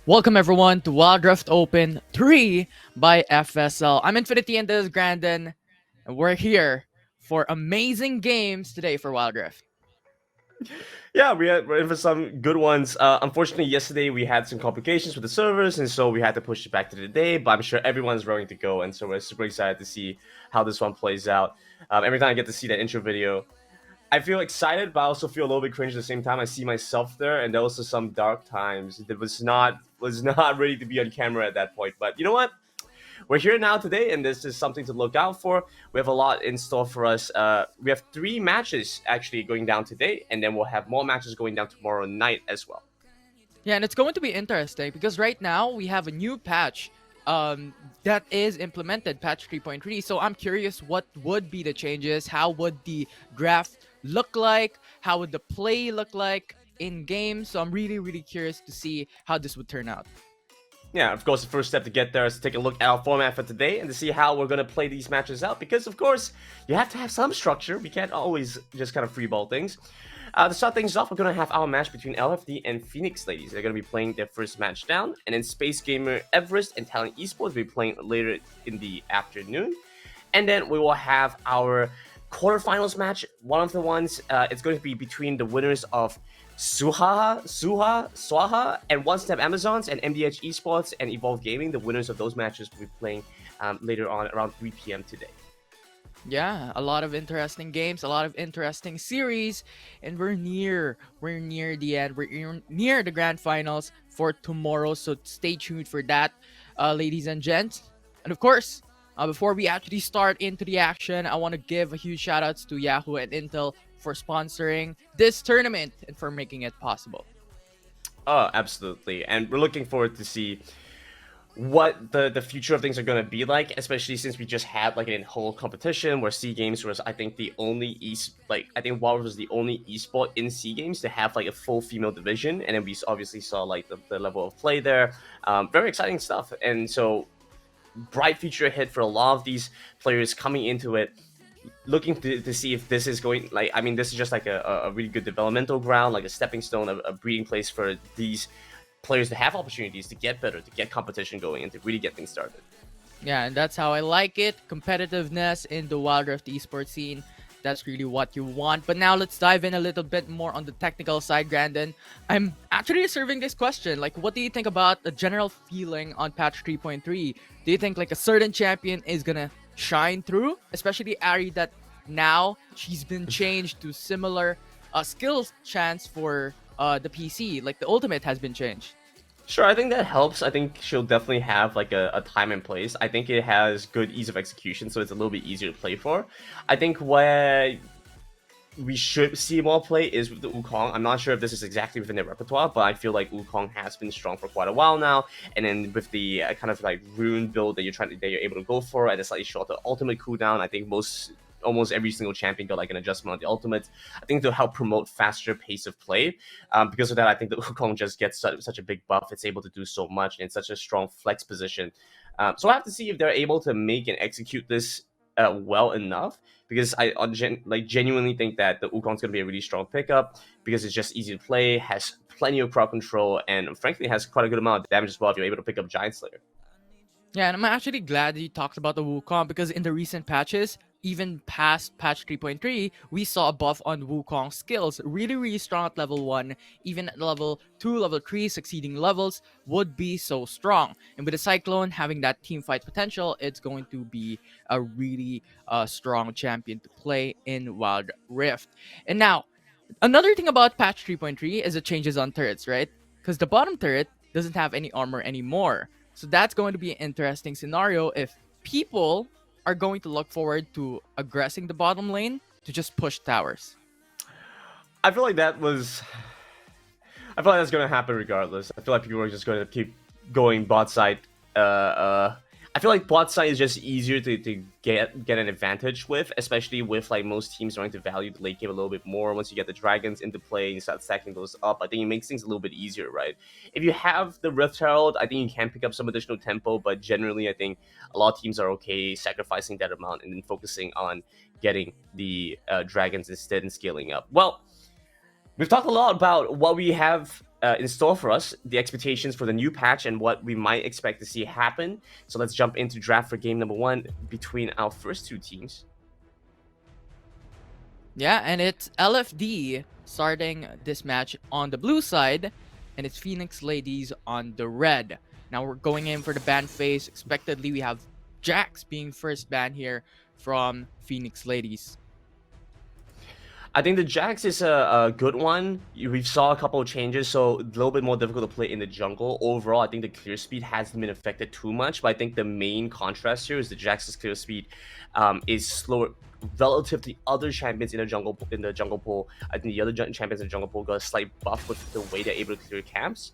Welcome everyone to Wild Rift Open 3 by FSL. I'm Infinity and this is Grandin, and we're here for amazing games today for Wild Rift. Yeah, we're in for some good ones. Unfortunately, yesterday we had some complications with the servers, and so we had to push it back to today. But I'm sure everyone's ready to go, and so we're super excited to see how this one plays out. Every time I get to see that intro video, I feel excited, but I also feel a little bit cringe at the same time. I see myself there, and there was also some dark times that was not ready to be on camera at that point. But you know what? We're here now today, and this is something to look out for. We have a lot in store for us. We have 3 matches actually going down today, and then we'll have more matches going down tomorrow night as well. Yeah, and it's going to be interesting because right now we have a new patch that is implemented, patch 3.3. So I'm curious what would be the changes, how would the graph look like, how would the play look like in game. So I'm really curious to see how this would turn out. Yeah, of course, the first step to get there is to take a look at our format for today and to see how we're going to play these matches out. Because, of course, you have to have some structure. We can't always just kind of freeball things. To start things off, we're going to have our match between LFD and Phoenix Ladies. They're going to be playing their first match down. And then Space Gamer Everest and Talent Esports will be playing later in the afternoon. And then we will have our quarterfinals match. One of the ones, it's going to be between the winners of Swaha, and One Step Amazons and MDH Esports and Evolve Gaming. The winners of those matches will be playing later on around 3 p.m. today. Yeah, a lot of interesting games, a lot of interesting series, and we're near the end. Near the grand finals for tomorrow, so stay tuned for that, ladies and gents. And of course, before we actually start into the action, I want to give a huge shout outs to Yahoo and Intel for sponsoring this tournament and for making it possible. Oh, absolutely. And we're looking forward to see what the future of things are going to be like, especially since we just had like a whole competition where C Games was, I think, the only I think Wild was the only esport in C Games to have like a full female division, and then we obviously saw like the level of play there. Very exciting stuff, and so bright future ahead for a lot of these players coming into it. Looking to see if this is going, like, I mean, this is just like a really good developmental ground, like a stepping stone, a breeding place for these players to have opportunities to get better, to get competition going, and to really get things started. Yeah, and that's how I like it. Competitiveness in the Wild Rift esports scene. That's really what you want. But now let's dive in a little bit more on the technical side, Grandin. I'm actually serving this question. Like, what do you think about the general feeling on patch 3.3? Do you think like a certain champion is gonna shine through? Especially Ari, that now she's been changed to similar skills chance for the PC. Like the ultimate has been changed. Sure, I think that helps. I think she'll definitely have like a time and place. I think it has good ease of execution, so it's a little bit easier to play for. I think where we should see more play is with the Wukong. I'm not sure if this is exactly within their repertoire, but I feel like Wukong has been strong for quite a while now. And then with the kind of like rune build that you're able to go for at a slightly shorter ultimate cooldown, I think almost every single champion got like an adjustment on the ultimate. I think to help promote faster pace of play. Because of that, I think the Wukong just gets such a big buff. It's able to do so much and it's such a strong flex position. So I have to see if they're able to make and execute this well enough, because I genuinely think that the Wukong's going to be a really strong pickup because it's just easy to play, has plenty of crowd control, and frankly has quite a good amount of damage as well if you're able to pick up Giant Slayer. Yeah, and I'm actually glad that you talked about the Wukong because in the recent patches, even past patch 3.3, we saw a buff on Wukong's skills. Really strong at level 1, even at level 2, level 3, succeeding levels would be so strong. And with the Cyclone having that team fight potential, it's going to be a really strong champion to play in Wild Rift. And now, another thing about patch 3.3 is the changes on turrets, right? Because the bottom turret doesn't have any armor anymore. So that's going to be an interesting scenario if people are going to look forward to aggressing the bottom lane to just push towers. I feel like that was. I feel like that's going to happen regardless. I feel like people are just going to keep going bot side. I feel like bot side is just easier to get an advantage with, especially with like most teams wanting to value the late game a little bit more. Once you get the dragons into play and you start stacking those up, I think it makes things a little bit easier, right? If you have the Rift Herald, I think you can pick up some additional tempo, but generally I think a lot of teams are okay sacrificing that amount and then focusing on getting the dragons instead and scaling up. Well, we've talked a lot about what we have in store for us, the expectations for the new patch and what we might expect to see happen. So let's jump into draft for game number 1 between our first two teams. Yeah, and it's LFD starting this match on the blue side, and it's Phoenix Ladies on the red. Now we're going in for the ban phase. Expectedly, we have Jax being first ban here from Phoenix Ladies. I think the Jax is a good one. We saw a couple of changes, so a little bit more difficult to play in the jungle. Overall, I think the clear speed hasn't been affected too much, but I think the main contrast here is the Jax's clear speed is slower relative to other champions in the jungle pool. I think the other champions in the jungle pool got a slight buff with the way they're able to clear camps.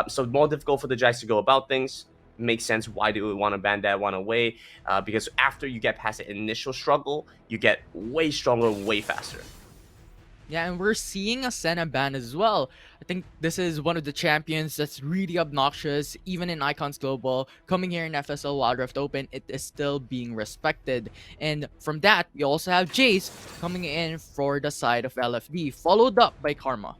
So more difficult for the Jax to go about things. Makes sense why they would want to ban that one away, because after you get past the initial struggle, you get way stronger, way faster. Yeah, and we're seeing a Senna ban as well. I think this is one of the champions that's really obnoxious, even in Icons Global. Coming here in FSL Wild Rift Open, it is still being respected. And from that, we also have Jace coming in for the side of LFD, followed up by Karma.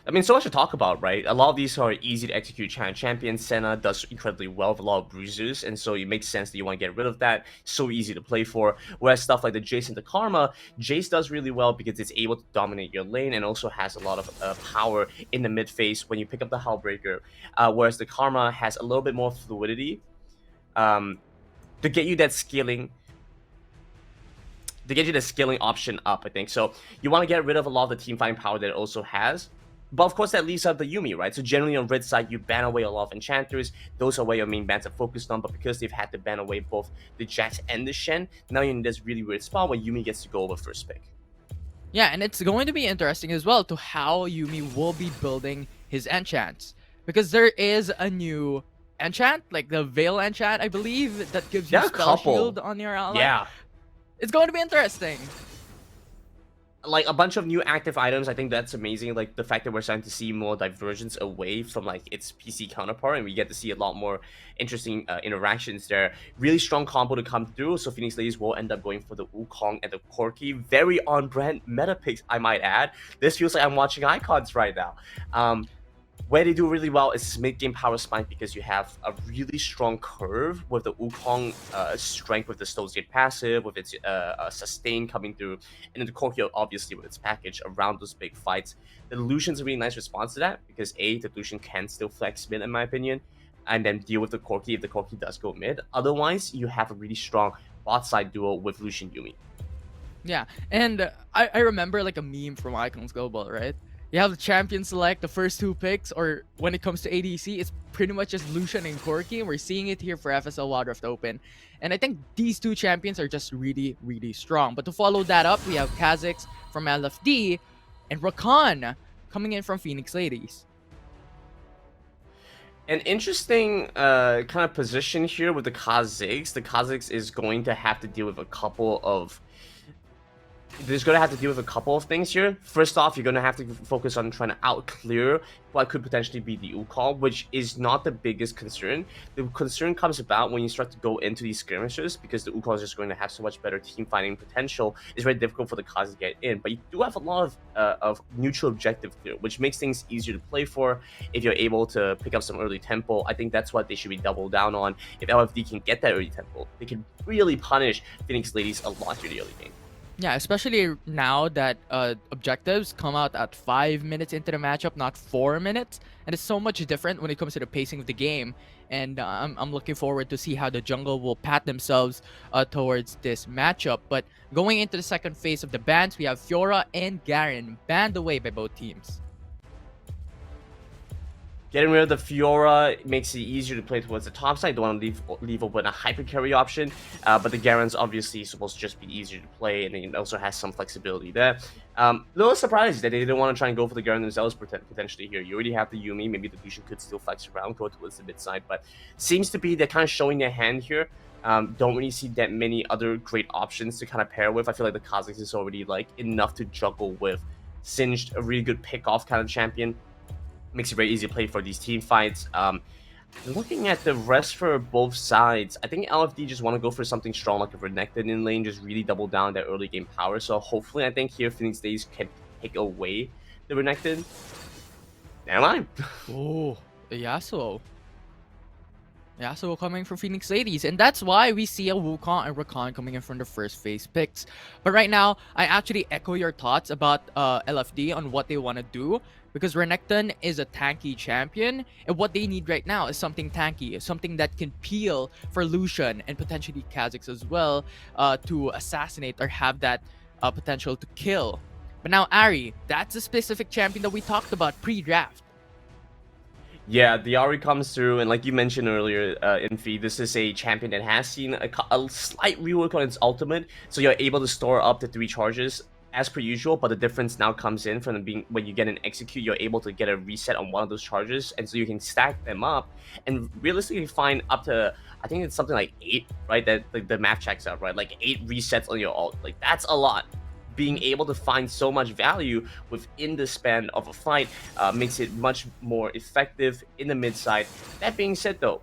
I mean, so much to talk about, right? A lot of these are easy to execute champions. Senna does incredibly well with a lot of bruisers, and so it makes sense that you want to get rid of that. So easy to play for. Whereas stuff like the Jace and the Karma, Jace does really well because it's able to dominate your lane and also has a lot of power in the mid phase when you pick up the Hellbreaker. Whereas the Karma has a little bit more fluidity to get you that scaling. To get you the scaling option up, I think. So you want to get rid of a lot of the team fighting power that it also has. But of course, that leaves out the Yuumi, right? So generally on red side, you ban away a lot of enchanters. Those are where your main bans are focused on. But because they've had to ban away both the Jax and the Shen, now you're in this really weird spot where Yuumi gets to go over first pick. Yeah, and it's going to be interesting as well to how Yuumi will be building his enchants. Because there is a new enchant, like the Veil enchant, I believe, that gives you spell shield on your ally. Yeah. It's going to be interesting. Like a bunch of new active items, I think that's amazing. Like the fact that we're starting to see more divergence away from like its PC counterpart, and we get to see a lot more interesting interactions there. Really strong combo to come through, so Phoenix Ladies will end up going for the Wukong and the Corki. Very on-brand meta picks, I might add. This feels like I'm watching Icons right now. Where they do really well is mid-game power spike because you have a really strong curve with the Wukong strength with the Stone's Gate passive, with its sustain coming through, and then the Corki obviously with its package around those big fights. The Lucian's a really nice response to that because A, the Lucian can still flex mid in my opinion, and then deal with the Corki if the Corki does go mid. Otherwise, you have a really strong bot side duo with Lucian Yuumi. Yeah, and I remember like a meme from Icons Global, right? You have the champion select, the first two picks, or when it comes to ADC, it's pretty much just Lucian and Corki, and we're seeing it here for FSL Wild Rift Open. And I think these two champions are just really, really strong. But to follow that up, we have Kha'Zix from LFD, and Rakan coming in from Phoenix Ladies. An interesting kind of position here with the Kha'Zix. The Kha'Zix is going to have to deal with a couple of things here. First off, you're going to have to focus on trying to out-clear what could potentially be the Wukong, which is not the biggest concern. The concern comes about when you start to go into these skirmishes, because the Wukong is just going to have so much better team fighting potential. It's very difficult for the Kha'Zix to get in, but you do have a lot of neutral objective clear, which makes things easier to play for if you're able to pick up some early tempo. I think that's what they should be double down on. If LFD can get that early tempo, they can really punish Phoenix Ladies a lot through the early game. Yeah, especially now that objectives come out at 5 minutes into the matchup, not 4 minutes. And it's so much different when it comes to the pacing of the game. And I'm looking forward to see how the jungle will pat themselves towards this matchup. But going into the second phase of the bans, we have Fiora and Garen banned away by both teams. Getting rid of the Fiora makes it easier to play towards the top side. Don't want to leave open a hyper carry option, but the Garen's obviously supposed to just be easier to play, and it also has some flexibility there. Little surprised that they didn't want to try and go for the Garen themselves potentially here. You already have the Yuumi, maybe the Lucian could still flex around, go towards the mid side, but seems to be they're kind of showing their hand here. Don't really see that many other great options to kind of pair with. I feel like the Kha'Zix is already like enough to juggle with. Singed, a really good pick-off kind of champion. Makes it very easy to play for these team fights. Looking at the rest for both sides, I think LFD just want to go for something strong like a Renekton in lane, just really double down their early game power. So hopefully I think here Phoenix Ladies can take away the Renekton. Never mind. Oh, Yasuo. Yasuo coming from Phoenix Ladies, and that's why we see a Wukong and Rakan coming in from the first phase picks. But right now, I actually echo your thoughts about LFD on what they want to do, because Renekton is a tanky champion, and what they need right now is something tanky, something that can peel for Lucian and potentially Kha'Zix as well, to assassinate or have that potential to kill. But now Ari, that's a specific champion that we talked about pre-draft. Yeah, the Ari comes through, and like you mentioned earlier, in Feed, this is a champion that has seen a slight rework on its ultimate, so you're able to store up to 3 charges as per usual, but the difference now comes in from being when you get an execute, you're able to get a reset on one of those charges, and so you can stack them up and realistically find up to, I think it's something like 8, right? That like, the math checks out, right? Like 8 resets on your ult, like that's a lot. Being able to find so much value within the span of a fight makes it much more effective in the mid side. That being said, though,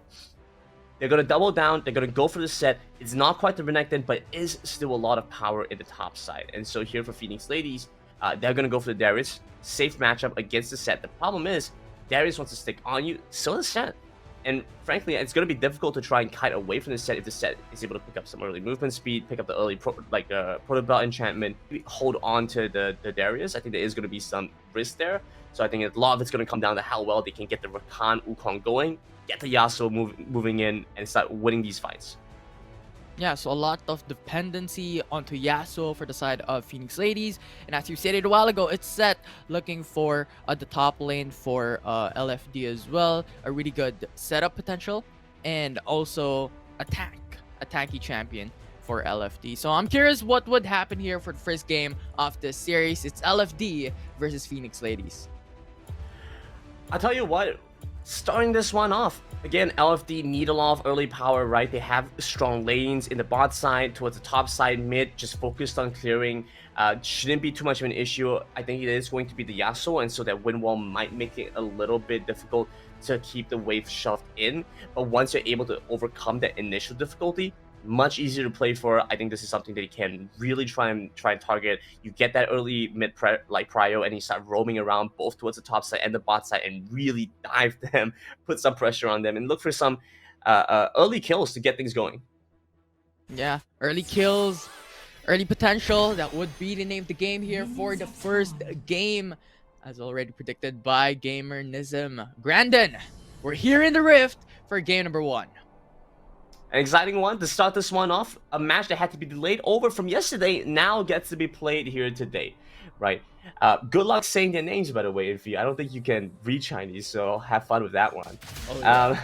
they're going to double down. They're going to go for the set. It's not quite the Renekton, but it is still a lot of power in the top side. And so here for Phoenix Ladies, they're going to go for the Darius. Safe matchup against the set. The problem is, Darius wants to stick on you, so does Set. And frankly, it's going to be difficult to try and kite away from the set if the set is able to pick up some early movement speed, pick up the early Proto Belt enchantment, hold on to the Darius. I think there is going to be some risk there. So I think a lot of it's going to come down to how well they can get the Rakan Wukong going, get the Yasuo moving in, and start winning these fights. Yeah, so a lot of dependency onto Yasuo for the side of Phoenix Ladies. And as you said it a while ago, it's Set looking for the top lane for LFD as well. A really good setup potential. And also a tanky champion for LFD. So I'm curious what would happen here for the first game of this series. It's LFD versus Phoenix Ladies. I'll tell you what, starting this one off, again, LFD need a lot of early power, right? They have strong lanes in the bot side, towards the top side, mid, just focused on clearing. Shouldn't be too much of an issue. I think it is going to be the Yasuo, and so that wind wall might make it a little bit difficult to keep the wave shoved in. But once you're able to overcome that initial difficulty, much easier to play for. I think this is something that you can really try and target. You get that early mid prio, and you start roaming around both towards the top side and the bot side and really dive them, put some pressure on them, and look for some early kills to get things going. Yeah, early kills, early potential. That would be the name of the game here for the first game, as already predicted by Gamer Nism. Grandin, we're here in the Rift for game number 1. An exciting one to start this one off. A match that had to be delayed over from yesterday now gets to be played here today, right? Good luck saying their names, by the way, Ify. I don't think you can read Chinese, so have fun with that one. Oh, yeah.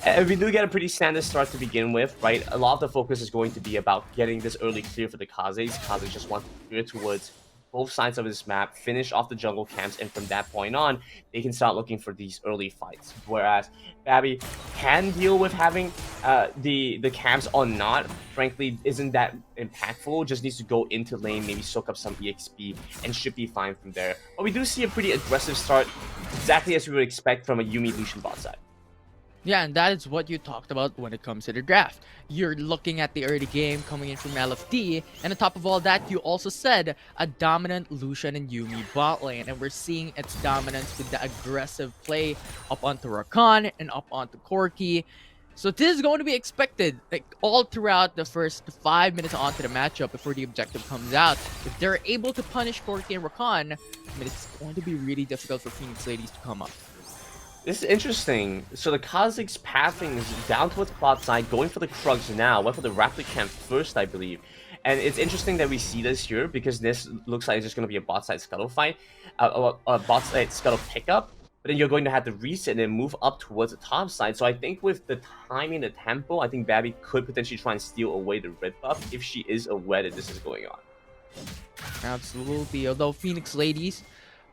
And we do get a pretty standard start to begin with, right? A lot of the focus is going to be about getting this early clear for the Kha'Zix. Kha'Zix just want to clear towards both sides of this map, finish off the jungle camps, and from that point on, they can start looking for these early fights. Whereas Babby can deal with having the camps or not. Frankly, isn't that impactful. Just needs to go into lane, maybe soak up some EXP, and should be fine from there. But we do see a pretty aggressive start, exactly as we would expect from a Yuumi Lucian bot side. Yeah, and that is what you talked about when it comes to the draft. You're looking at the early game coming in from LFD, and on top of all that, you also said a dominant Lucian and Yuumi bot lane, and we're seeing its dominance with the aggressive play up onto Rakan and up onto Corki. So this is going to be expected, like all throughout the first 5 minutes onto the matchup before the objective comes out. If they're able to punish Corki and Rakan, I mean, it's going to be really difficult for Phoenix Ladies to come up. This is interesting. So the Kha'Zix pathing is down towards the bot side, going for the Krugs now. Went for the Raptor camp first, I believe. And it's interesting that we see this here, because this looks like it's just going to be a bot side scuttle fight. A bot side scuttle pickup. But then you're going to have to reset and move up towards the top side. So I think with the timing, the tempo, I think Babby could potentially try and steal away the red buff if she is aware that this is going on. Absolutely. Although Phoenix Ladies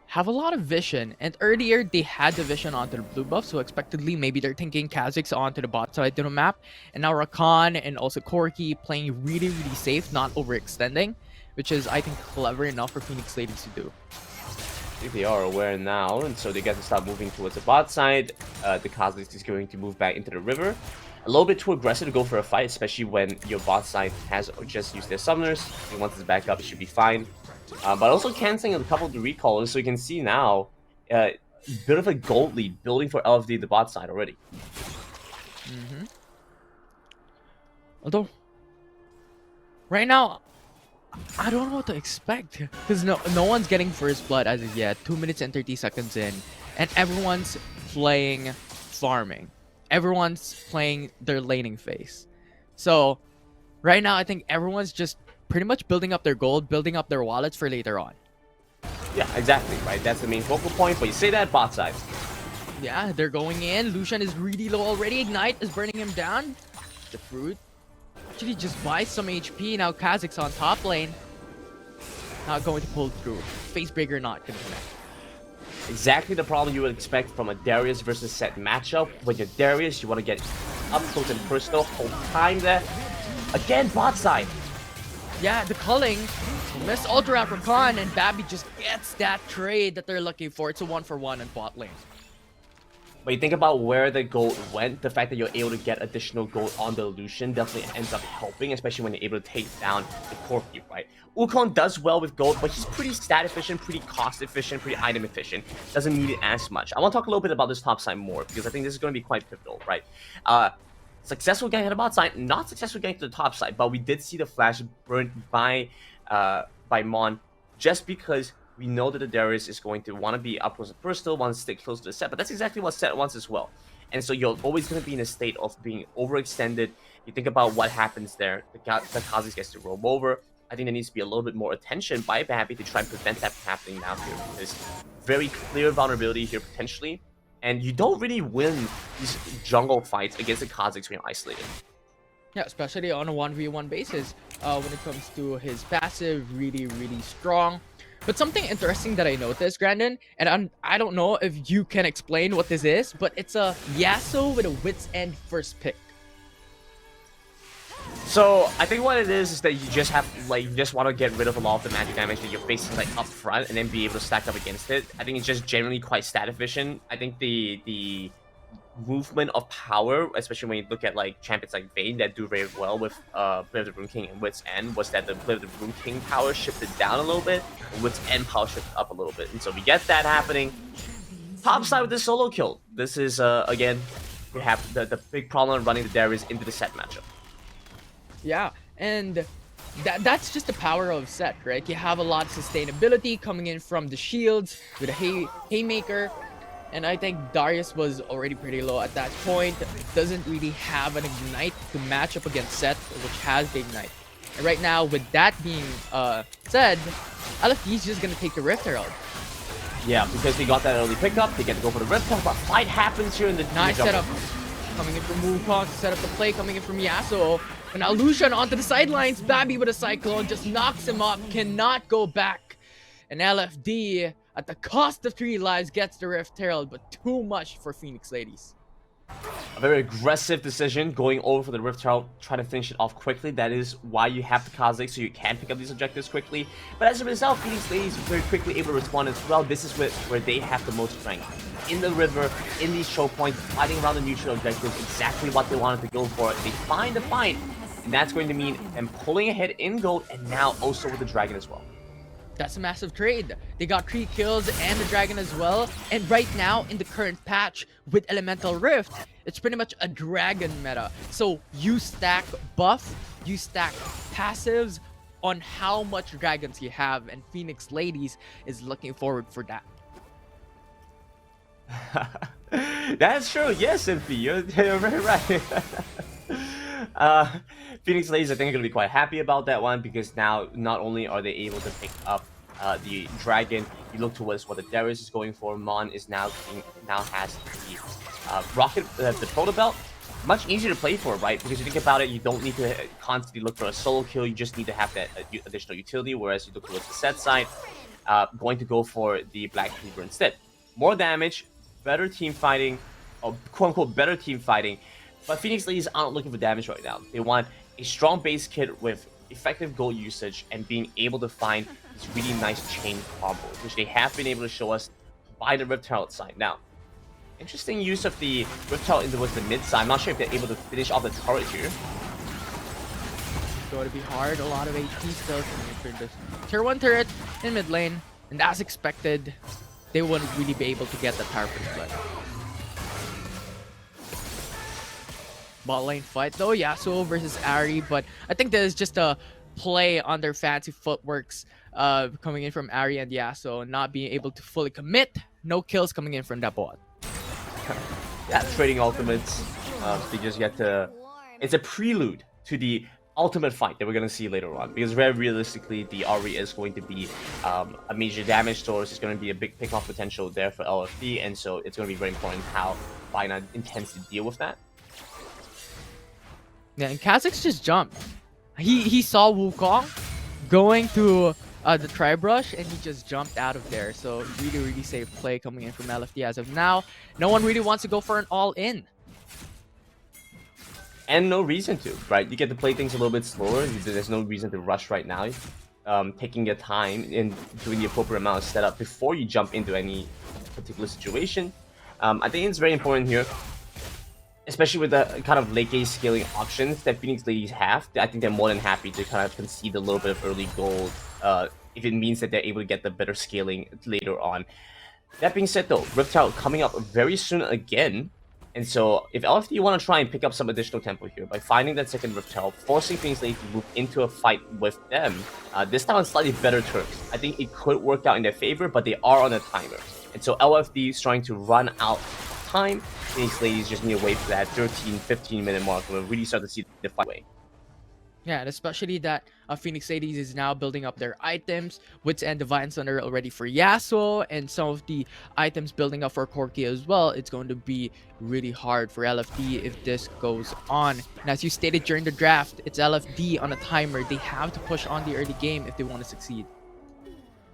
have a lot of vision, and earlier they had the vision onto the blue buff, so expectedly maybe they're thinking Kha'Zix onto the bot side of the map, and now Rakan and also Corki playing really safe, not overextending, which is, I think, clever enough for Phoenix Ladies to do. I think they are aware now, and so they get to start moving towards the bot side. The Kha'Zix is going to move back into the river. A little bit too aggressive to go for a fight, especially when your bot side has just used their summoners. Once it's back up, it should be fine. But also canceling a couple of the recalls, so you can see now uh, bit of a gold lead building for LFD the bot side already. Although, right now, I don't know what to expect because no one's getting first blood as of yet. 2 minutes and 30 seconds in, and everyone's playing farming. Everyone's playing their laning phase. So right now, I think everyone's just pretty much building up their gold, building up their wallets for later on. Yeah, exactly, right? That's the main focal point, but you say that bot side. Yeah, they're going in. Lucian is really low already. Ignite is burning him down. The fruit actually just buys some HP. Now Kha'Zix on top lane. Not going to pull through. Facebreaker not gonna connect. Exactly the problem you would expect from a Darius versus Set matchup. When you're Darius, you want to get up close and personal, hold time there. Again, bot side. Yeah, the culling. Miss Ultra out for Khan, and Babby just gets that trade that they're looking for. It's a 1-for-1 in bot lane. But you think about where the gold went, the fact that you're able to get additional gold on the Lucian definitely ends up helping, especially when you're able to take down the core cube, right? Wukong does well with gold, but he's pretty stat efficient, pretty cost efficient, pretty item efficient. Doesn't need it as much. I want to talk a little bit about this top side more, because I think this is going to be quite pivotal, right? Successful getting to the bot side, not successful getting to the top side, but we did see the flash burnt by Mon, just because we know that the Darius is going to want to be up close and personal, want to stay close to the set, but that's exactly what set wants as well. And so you're always going to be in a state of being overextended. You think about what happens there. The Kha'Zix gets to roam over. I think there needs to be a little bit more attention by Babby to try and prevent that from happening now here. There's very clear vulnerability here potentially. And you don't really win these jungle fights against the Kha'Zix when you're isolated. Yeah, especially on a 1v1 basis. When it comes to his passive, really strong. But something interesting that I noticed, Grandin, and I don't know if you can explain what this is, but it's a Yasuo with a Wit's End first pick. So I think what it is that you just have, like, you just want to get rid of a lot of the magic damage that you're facing, like, up front, and then be able to stack up against it. I think it's just generally quite stat efficient. I think the movement of power, especially when you look at like champions like Vayne that do very well with Blade of the Rune King and Wit's End, was that the Blade of the Rune King power shifted down a little bit, and Wit's End power shifted up a little bit. And so we get that happening. Top side with this solo kill. This is again, we have the big problem running the Darius into the set matchup. Yeah, and that's just the power of set, right? You have a lot of sustainability coming in from the shields with a haymaker. And I think Darius was already pretty low at that point. Doesn't really have an Ignite to match up against Seth, which has the Ignite. And right now, with that being said, LFD's just gonna take the Rift Herald. Yeah, because they got that early pickup, they get to go for the Rift Herald, but fight happens here in the nice setup coming in from Wukong to set up the play, coming in from Yasuo. And now Lucian onto the sidelines. Babby with a Cyclone just knocks him up, cannot go back. And LFD, at the cost of 3 lives, gets the Rift Herald, but too much for Phoenix Ladies. A very aggressive decision, going over for the Rift Herald, trying to finish it off quickly. That is why you have the Kha'Zix, so you can pick up these objectives quickly. But as a result, Phoenix Ladies very quickly able to respond as well. This is where they have the most strength. In the river, in these choke points, fighting around the neutral objectives, exactly what they wanted to go for. They find the fight, and that's going to mean them pulling ahead in gold, and now also with the Dragon as well. That's a massive trade. They got 3 kills and the Dragon as well. And right now, in the current patch with Elemental Rift, it's pretty much a Dragon meta. So you stack buff, you stack passives on how much Dragons you have. And Phoenix Ladies is looking forward for that. That's true. Yes, Simpy, you're very right. Phoenix Ladies, I think, are going to be quite happy about that one, because now not only are they able to pick up the Dragon, you look towards what the Darius is going for. Mon is now has the Rocket, the Proto Belt. Much easier to play for, right? Because you think about it, you don't need to constantly look for a solo kill. You just need to have that additional utility. Whereas you look towards the set side, going to go for the Black Cleaver instead. More damage, better team fighting, or quote unquote better team fighting. But Phoenix Ladies aren't looking for damage right now. They want a strong base kit with effective gold usage and being able to find these really nice chain combos, which they have been able to show us by the Rift Herald side. Now, interesting use of the Rift Herald towards the mid side. I'm not sure if they're able to finish off the turret here. It's going to be hard. A lot of HP still coming through this tier 1 turret in mid lane. And as expected, they wouldn't really be able to get the tower for split. Bot lane fight though, Yasuo versus Ari, but I think there's just a play on their fancy footworks coming in from Ari and Yasuo, not being able to fully commit. No kills coming in from that bot. Yeah, trading ultimates. They just get to. It's a prelude to the ultimate fight that we're gonna see later on. Because very realistically, the Ari is going to be a major damage source. It's going to be a big pick-off potential there for LFD, and so it's going to be very important how Final intends to deal with that. Yeah, and Kha'Zix just jumped. He saw Wukong going to the Tribe Rush, and he just jumped out of there. So really safe play coming in from LFD as of now. No one really wants to go for an all-in. And no reason to, right? You get to play things a little bit slower. There's no reason to rush right now. Taking your time and doing the appropriate amount of setup before you jump into any particular situation. I think it's very important here, especially with the kind of late game scaling options that Phoenix Ladies have. I think they're more than happy to kind of concede a little bit of early gold if it means that they're able to get the better scaling later on. That being said though, Rift Herald coming up very soon again. And so if LFD want to try and pick up some additional tempo here by finding that second Rift Herald, forcing Phoenix Ladies to move into a fight with them, this time on slightly better terms, I think it could work out in their favor, but they are on a timer. And so LFD is trying to run out time. Phoenix Ladies just need to wait for that 13-15 minute mark and we'll really start to see the fight away. Yeah, and especially that Phoenix Ladies is now building up their items. Wits and Divine Thunder already for Yasuo, and some of the items building up for Corki as well. It's going to be really hard for LFD if this goes on. And as you stated during the draft, it's LFD on a timer. They have to push on the early game if they want to succeed.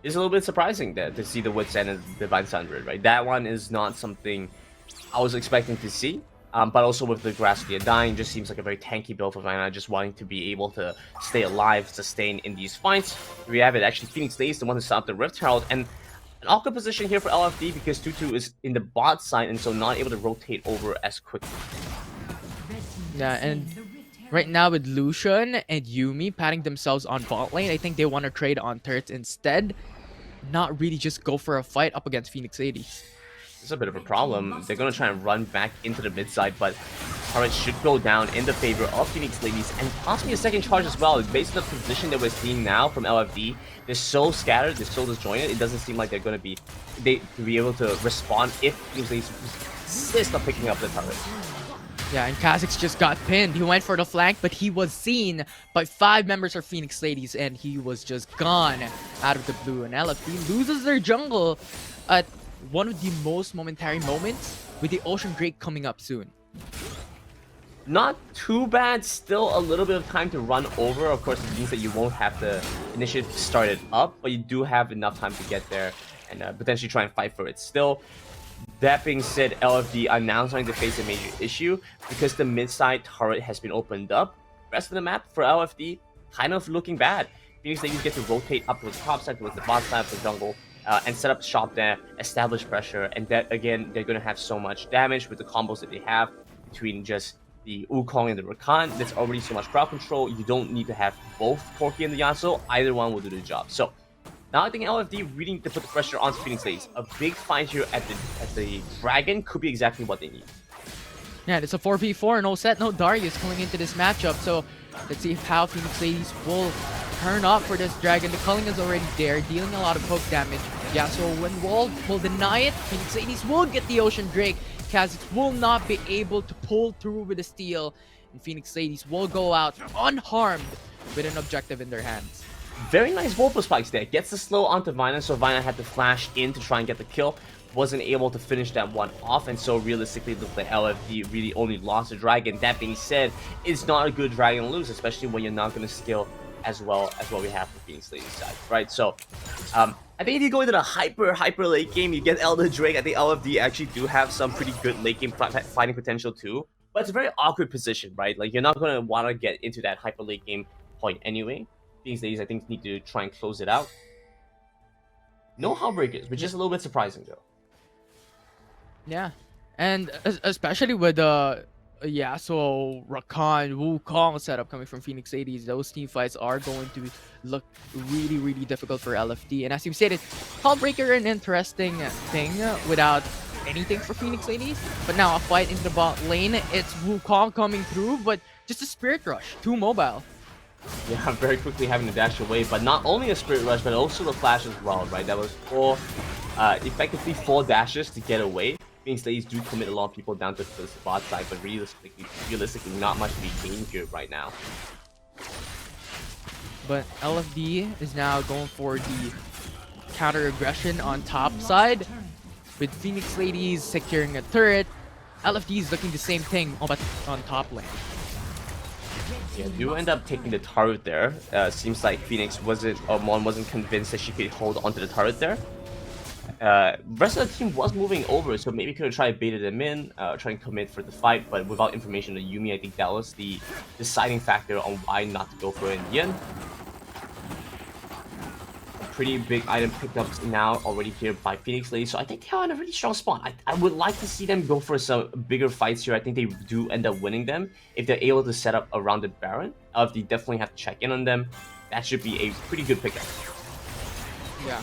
It's a little bit surprising that to see the Wits and the Divine Thunder, right? That one is not something I was expecting to see. But also with the Grassley dying, just seems like a very tanky build for Vayner, just wanting to be able to stay alive, sustain in these fights. We have it actually Phoenix Ladies, the one who set up the Rift Herald, and an awkward position here for LFD because Tutu is in the bot side and so not able to rotate over as quickly. Yeah, and right now with Lucian and Yuumi patting themselves on bot lane, I think they want to trade on turrets instead, not really just go for a fight up against Phoenix Ladies. This is a bit of a problem. They're going to try and run back into the mid side, but turret should go down in the favor of Phoenix Ladies and possibly a second charge as well. Based on the position that we're seeing now from LFD, they're so scattered, they're so disjointed, it doesn't seem like they're going to be able to respond if Phoenix Ladies insist on picking up the turret. Yeah, and Kha'Zix just got pinned. He went for the flank, but he was seen by 5 members of Phoenix Ladies, and he was just gone out of the blue. And LFD loses their jungle at one of the most momentary moments with the Ocean Drake coming up soon. Not too bad, still a little bit of time to run over. Of course, it means that you won't have to initially start it up, but you do have enough time to get there and potentially try and fight for it still. That being said, LFD are now starting to face a major issue because the mid-side turret has been opened up. Rest of the map for LFD kind of looking bad. Phoenix Ladies get to rotate up towards the top side, towards the bot side of the jungle, and set up shop there, establish pressure, and that again, they're going to have so much damage with the combos that they have between just the Wukong and the Rakan. There's already so much crowd control. You don't need to have both Corki and the Yasuo. Either one will do the job. So now I think LFD really need to put the pressure on Phoenix Ladies. A big fight here at the Dragon could be exactly what they need. Yeah, it's a 4v4, no set, no Darius coming into this matchup. So let's see how Phoenix Ladies will turn up for this Dragon. The culling is already there, dealing a lot of poke damage. Yasuo when walled will deny it. Phoenix Ladies will get the Ocean Drake. Kha'Zix will not be able to pull through with the steal. And Phoenix Ladies will go out unharmed with an objective in their hands. Very nice Volpo spikes there. Gets the slow onto Vayner, so Vayner had to flash in to try and get the kill. Wasn't able to finish that one off, and so realistically, the LFD really only lost the Dragon. That being said, it's not a good Dragon to lose, especially when you're not going to skill as well as what we have for Phoenix Ladies side, right? So, I think if you go into the hyper late game, you get Elder Drake. I think LFD actually do have some pretty good late game fighting potential too, but it's a very awkward position, right? Like, you're not going to want to get into that hyper late game point anyway. Phoenix Ladies, I think, need to try and close it out. No Heartbreakers, which is a little bit surprising though. Yeah, and especially with Yeah, so Rakan, Wukong setup coming from Phoenix Ladies. Those team fights are going to look really, really difficult for LFD. And as you stated, Callbreaker an interesting thing without anything for Phoenix Ladies. But now a fight into the bot lane. It's Wukong coming through, but just a Spirit Rush, too mobile. Yeah, very quickly having to dash away, but not only a Spirit Rush, but also the Flash as well, right? That was effectively 4 dashes to get away. Phoenix Ladies do commit a lot of people down to the spot side, but realistically, not much to be gained here right now. But LFD is now going for the counter aggression on top side. With Phoenix Ladies securing a turret, LFD is looking the same thing but on top lane. Yeah, do end up taking the turret there. Seems like Phoenix Mon wasn't convinced that she could hold onto the turret there. Rest of the team was moving over, so maybe could have tried baited them in, try and commit for the fight, but without information on Yuumi, I think that was the deciding factor on why not to go for it in the end. Pretty big item picked up now already here by Phoenix Ladies, so I think they are in a really strong spot. I would like to see them go for some bigger fights here. I think they do end up winning them if they're able to set up around the Baron. If they definitely have to check in on them, that should be a pretty good pickup. Yeah.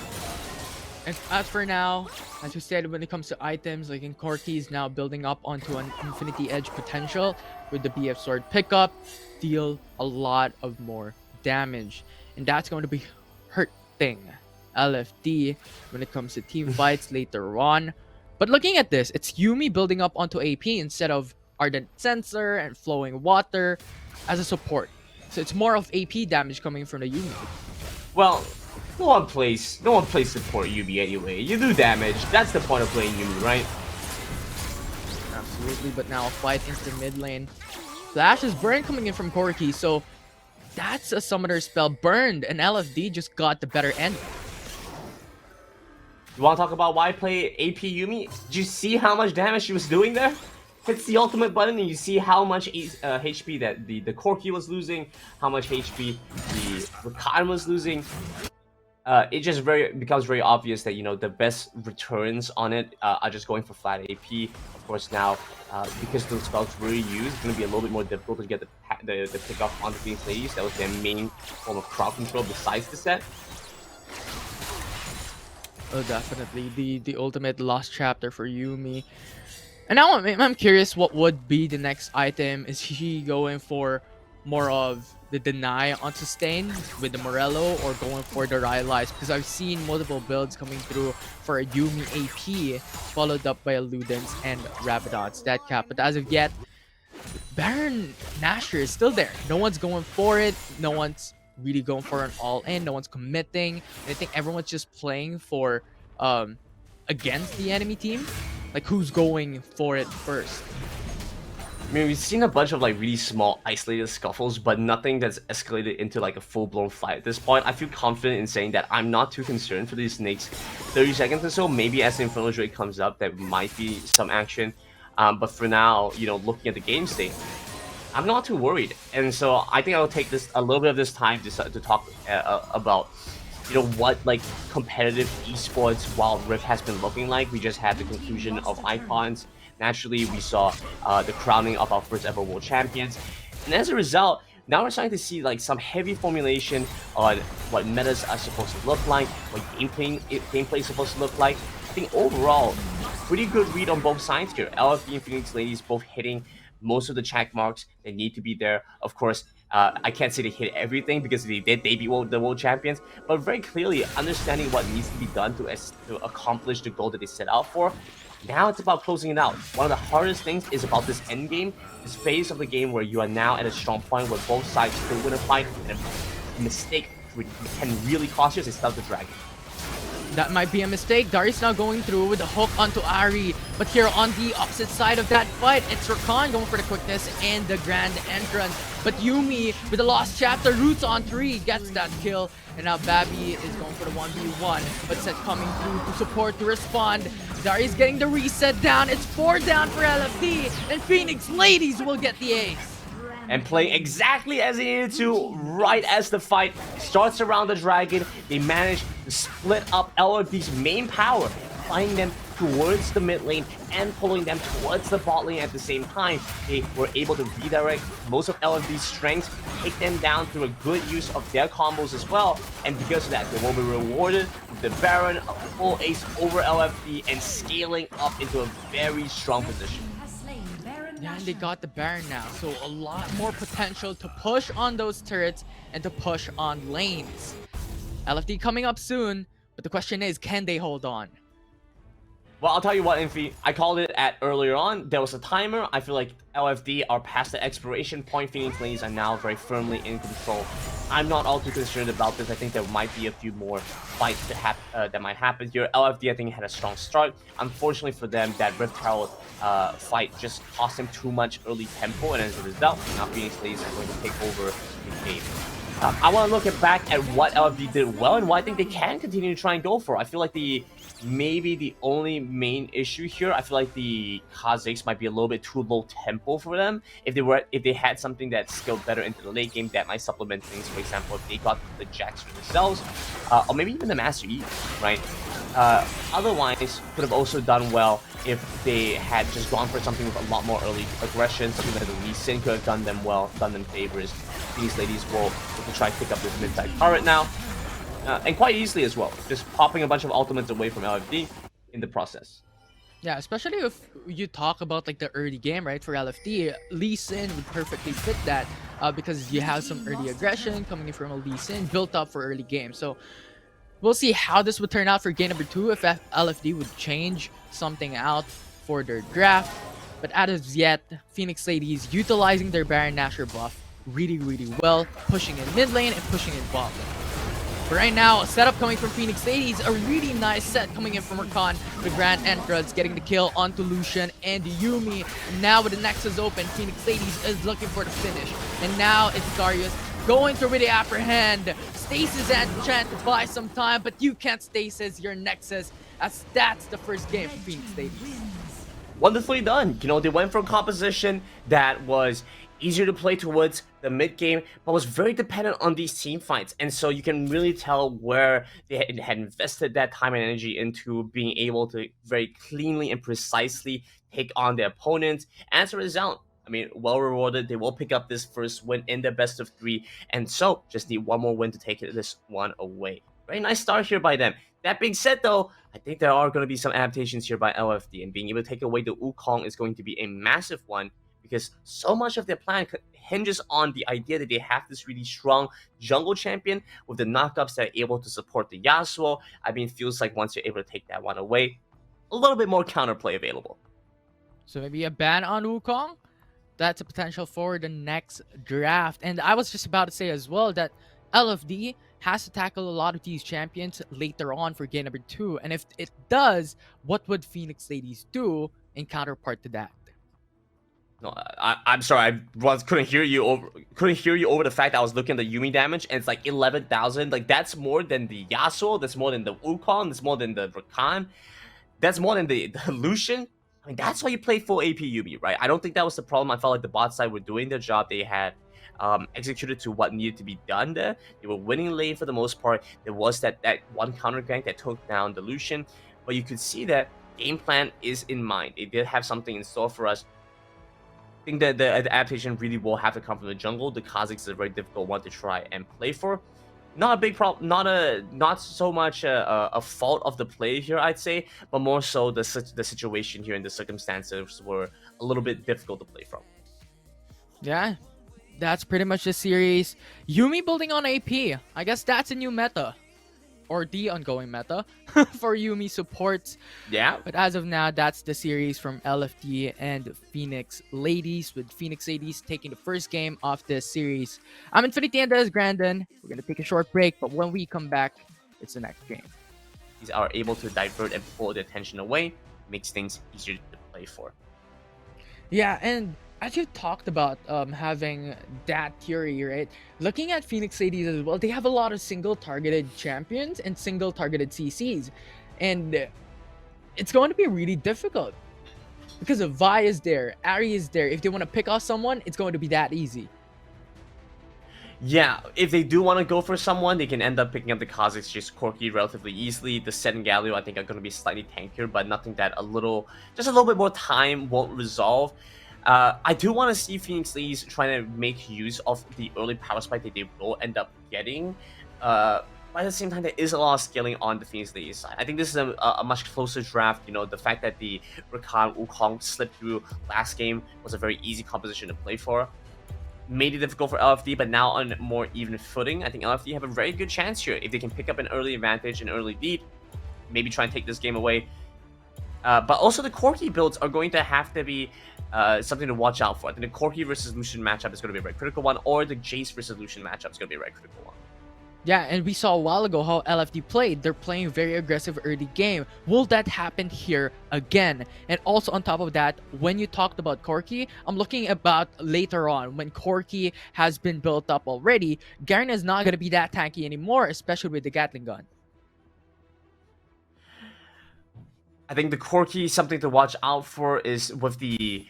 And as for now, as we said, when it comes to items, like in Corki is now building up onto an Infinity Edge potential with the BF Sword pickup, deal a lot of more damage. And that's going to be hurting LFD when it comes to team fights later on. But looking at this, it's Yuumi building up onto AP instead of Ardent Sensor and Flowing Water as a support. So it's more of AP damage coming from the Yuumi. Well, no one plays support Yuumi anyway. You do damage. That's the point of playing Yuumi, right? Absolutely, but now a fight into the mid lane. Flash is burn coming in from Corki, so that's a summoner spell burned, and LFD just got the better end. You want to talk about why play AP Yuumi? Did you see how much damage she was doing there? Hits the ultimate button and you see how much HP that the Corki was losing, how much HP the Rakan was losing. It just becomes very obvious that, you know, the best returns on it are just going for flat AP. Of course, now because those spells were used, it's going to be a little bit more difficult to get the pick up on the Phoenix Ladies. That was their main form of crowd control besides the set. Oh, definitely the ultimate lost chapter for Yuumi. And now I'm curious what would be the next item. Is she going for more of the deny on sustain with the Morello or going for the Rylai's? Because I've seen multiple builds coming through for a Yuumi AP followed up by a Ludens and Rabadon's that cap. But as of yet, Baron Nashor is still there. No one's going for it. No one's really going for an all-in. No one's committing. I think everyone's just playing for against the enemy team. Like, who's going for it first? I mean, we've seen a bunch of like really small isolated scuffles, but nothing that's escalated into like a full-blown fight at this point. I feel confident in saying that I'm not too concerned for these next 30 seconds or so. Maybe as the Infernal Drake comes up, there might be some action. But for now, you know, looking at the game state, I'm not too worried. And so I think I'll take a little bit of this time to talk about, you know, what like competitive esports Wild Rift has been looking like. We just had the conclusion of Icons. Naturally, we saw the crowning of our first ever world champions. And as a result, now we're starting to see like some heavy formulation on what metas are supposed to look like, what gameplay is supposed to look like. I think overall, pretty good read on both sides here. LFD and Phoenix Ladies both hitting most of the check marks that need to be there. Of course, I can't say they hit everything because they did debut the world champions, but very clearly understanding what needs to be done to accomplish the goal that they set out for. Now it's about closing it out. One of the hardest things is about this end game, this phase of the game where you are now at a strong point where both sides could win a fight, and a mistake can really cost you as they start the dragon. That might be a mistake. Darius now going through with a hook onto Ari. But here on the opposite side of that fight, it's Rakan going for the quickness and the grand entrance. But Yuumi with the lost chapter, roots on 3, gets that kill. And now Babby is going for the 1v1. But Set coming through to support, to respond. Darius getting the reset down. It's 4 down for LFD. And Phoenix Ladies will get the ace. And playing exactly as they needed to, right as the fight starts around the dragon, they manage to split up LFD's main power. flying them towards the mid lane and pulling them towards the bot lane at the same time. They were able to redirect most of LFD's strengths, take them down through a good use of their combos as well, and because of that, they will be rewarded with the Baron, a full ace over LFD, and scaling up into a very strong position. Yeah, and they got the Baron now, so a lot more potential to push on those turrets and to push on lanes. LFD coming up soon, but the question is, can they hold on? Well, I'll tell you what, Infi, I called it at earlier on. There was a timer. I feel like LFD are past the expiration point. Phoenix lanes are now very firmly in control. I'm not all too concerned about this. I think there might be a few more fights that might happen here. LFD, I think, had a strong start. Unfortunately for them, that Rift Herald fight just cost them too much early tempo, and as a result, now Phoenix lanes are going to take over the game. I want to look back at what LFD did well and what I think they can continue to try and go for. I feel like maybe the only main issue here, I feel like the Kha'Zix might be a little bit too low tempo for them. If they had something that scaled better into the late game, that might supplement things. For example, if they got the Jax for themselves, or maybe even the Master Yi, right? Otherwise, could have also done well if they had just gone for something with a lot more early aggression, something like the Lee Sin could have done them well, done them favors. These ladies will try to pick up this mid-side turret now. And quite easily as well, just popping a bunch of ultimates away from LFD in the process. Yeah, especially if you talk about like the early game, right? For LFD, Lee Sin would perfectly fit that because you have some early aggression coming in from a Lee Sin built up for early game. So we'll see how this would turn out for game number 2 if LFD would change something out for their draft. But as of yet, Phoenix Ladies utilizing their Baron Nashor buff really well, pushing in mid lane and pushing in bot lane. But right now, a setup coming from Phoenix Ladies, a really nice set coming in from Rakan, the Grand Entrance, getting the kill onto Lucian and Yuumi. Now with the Nexus open, Phoenix Ladies is looking for the finish. And now it's Darius going to really apprehend. Stasis and Enchant to buy some time, but you can't stasis your Nexus, as that's the first game for Phoenix Ladies. Wonderfully done. You know, they went for a composition that was easier to play towards the mid game, but was very dependent on these team fights. And so you can really tell where they had invested that time and energy into being able to very cleanly and precisely take on their opponents. As a result, I mean, well rewarded. They will pick up this first win in the best of 3. And so just need one more win to take this one away. Very nice start here by them. That being said, though, I think there are going to be some adaptations here by LFD, and being able to take away the Wukong is going to be a massive one, because so much of their plan hinges on the idea that they have this really strong jungle champion with the knockups that are able to support the Yasuo. I mean, it feels like once you're able to take that one away, a little bit more counterplay available. So maybe a ban on Wukong? That's a potential for the next draft. And I was just about to say as well that LFD has to tackle a lot of these champions later on for game number 2. And if it does, what would Phoenix Ladies do in counterpart to that? No, I'm sorry. Couldn't hear you over the fact that I was looking at the Yuumi damage, and it's like 11,000. Like, that's more than the Yasuo. That's more than the Wukong. That's more than the Rakan. That's more than the Lucian. I mean, that's why you play full AP Yuumi, right? I don't think that was the problem. I felt like the bot side were doing their job. They had executed to what needed to be done there. They were winning lane for the most part. There was that one counter gank that took down the Lucian, but you could see that game plan is in mind. They did have something in store for us. I think that the adaptation really will have to come from the jungle. The Kha'Zix is a very difficult one to try and play for. Not a big problem, not so much a fault of the play here, I'd say, but more so the situation here and the circumstances were a little bit difficult to play from. Yeah, that's pretty much the series. Yuumi building on AP. I guess that's a new meta. Or the ongoing meta for Yuumi supports. Yeah. But as of now, that's the series from LFD and Phoenix Ladies, with Phoenix Ladies taking the first game of this series. I'm Infinity and there's Grandin. We're going to take a short break, but when we come back, it's the next game. These are able to divert and pull the attention away, makes things easier to play for. Yeah, and as you talked about having that theory, right? Looking at Phoenix Ladies as well, they have a lot of single targeted champions and single targeted CCs. And it's going to be really difficult because if Vi is there, Ari is there. If they want to pick off someone, it's going to be that easy. Yeah, if they do want to go for someone, they can end up picking up the Kazakhs just Corki relatively easily. The Set and Galio, I think, are going to be slightly tankier, but nothing that just a little bit more time won't resolve. I do want to see Phoenix Lee's trying to make use of the early power spike that they will end up getting. But at the same time, there is a lot of scaling on the Phoenix Lee's side. I think this is a much closer draft. You know, the fact that the Rakan Wukong slipped through last game was a very easy composition to play for. Made it difficult for LFD, but now on more even footing, I think LFD have a very good chance here. If they can pick up an early advantage, an early lead, maybe try and take this game away. But also the Corki builds are going to have to be something to watch out for. I think the Corki versus Lucian matchup is going to be a very critical one, or the Jace versus Lucian matchup is going to be a very critical one. Yeah, and we saw a while ago how LFD played. They're playing very aggressive early game. Will that happen here again? And also on top of that, when you talked about Corki, I'm looking about later on when Corki has been built up already. Garen is not going to be that tanky anymore, especially with the Gatling gun. I think the Corki, something to watch out for is with the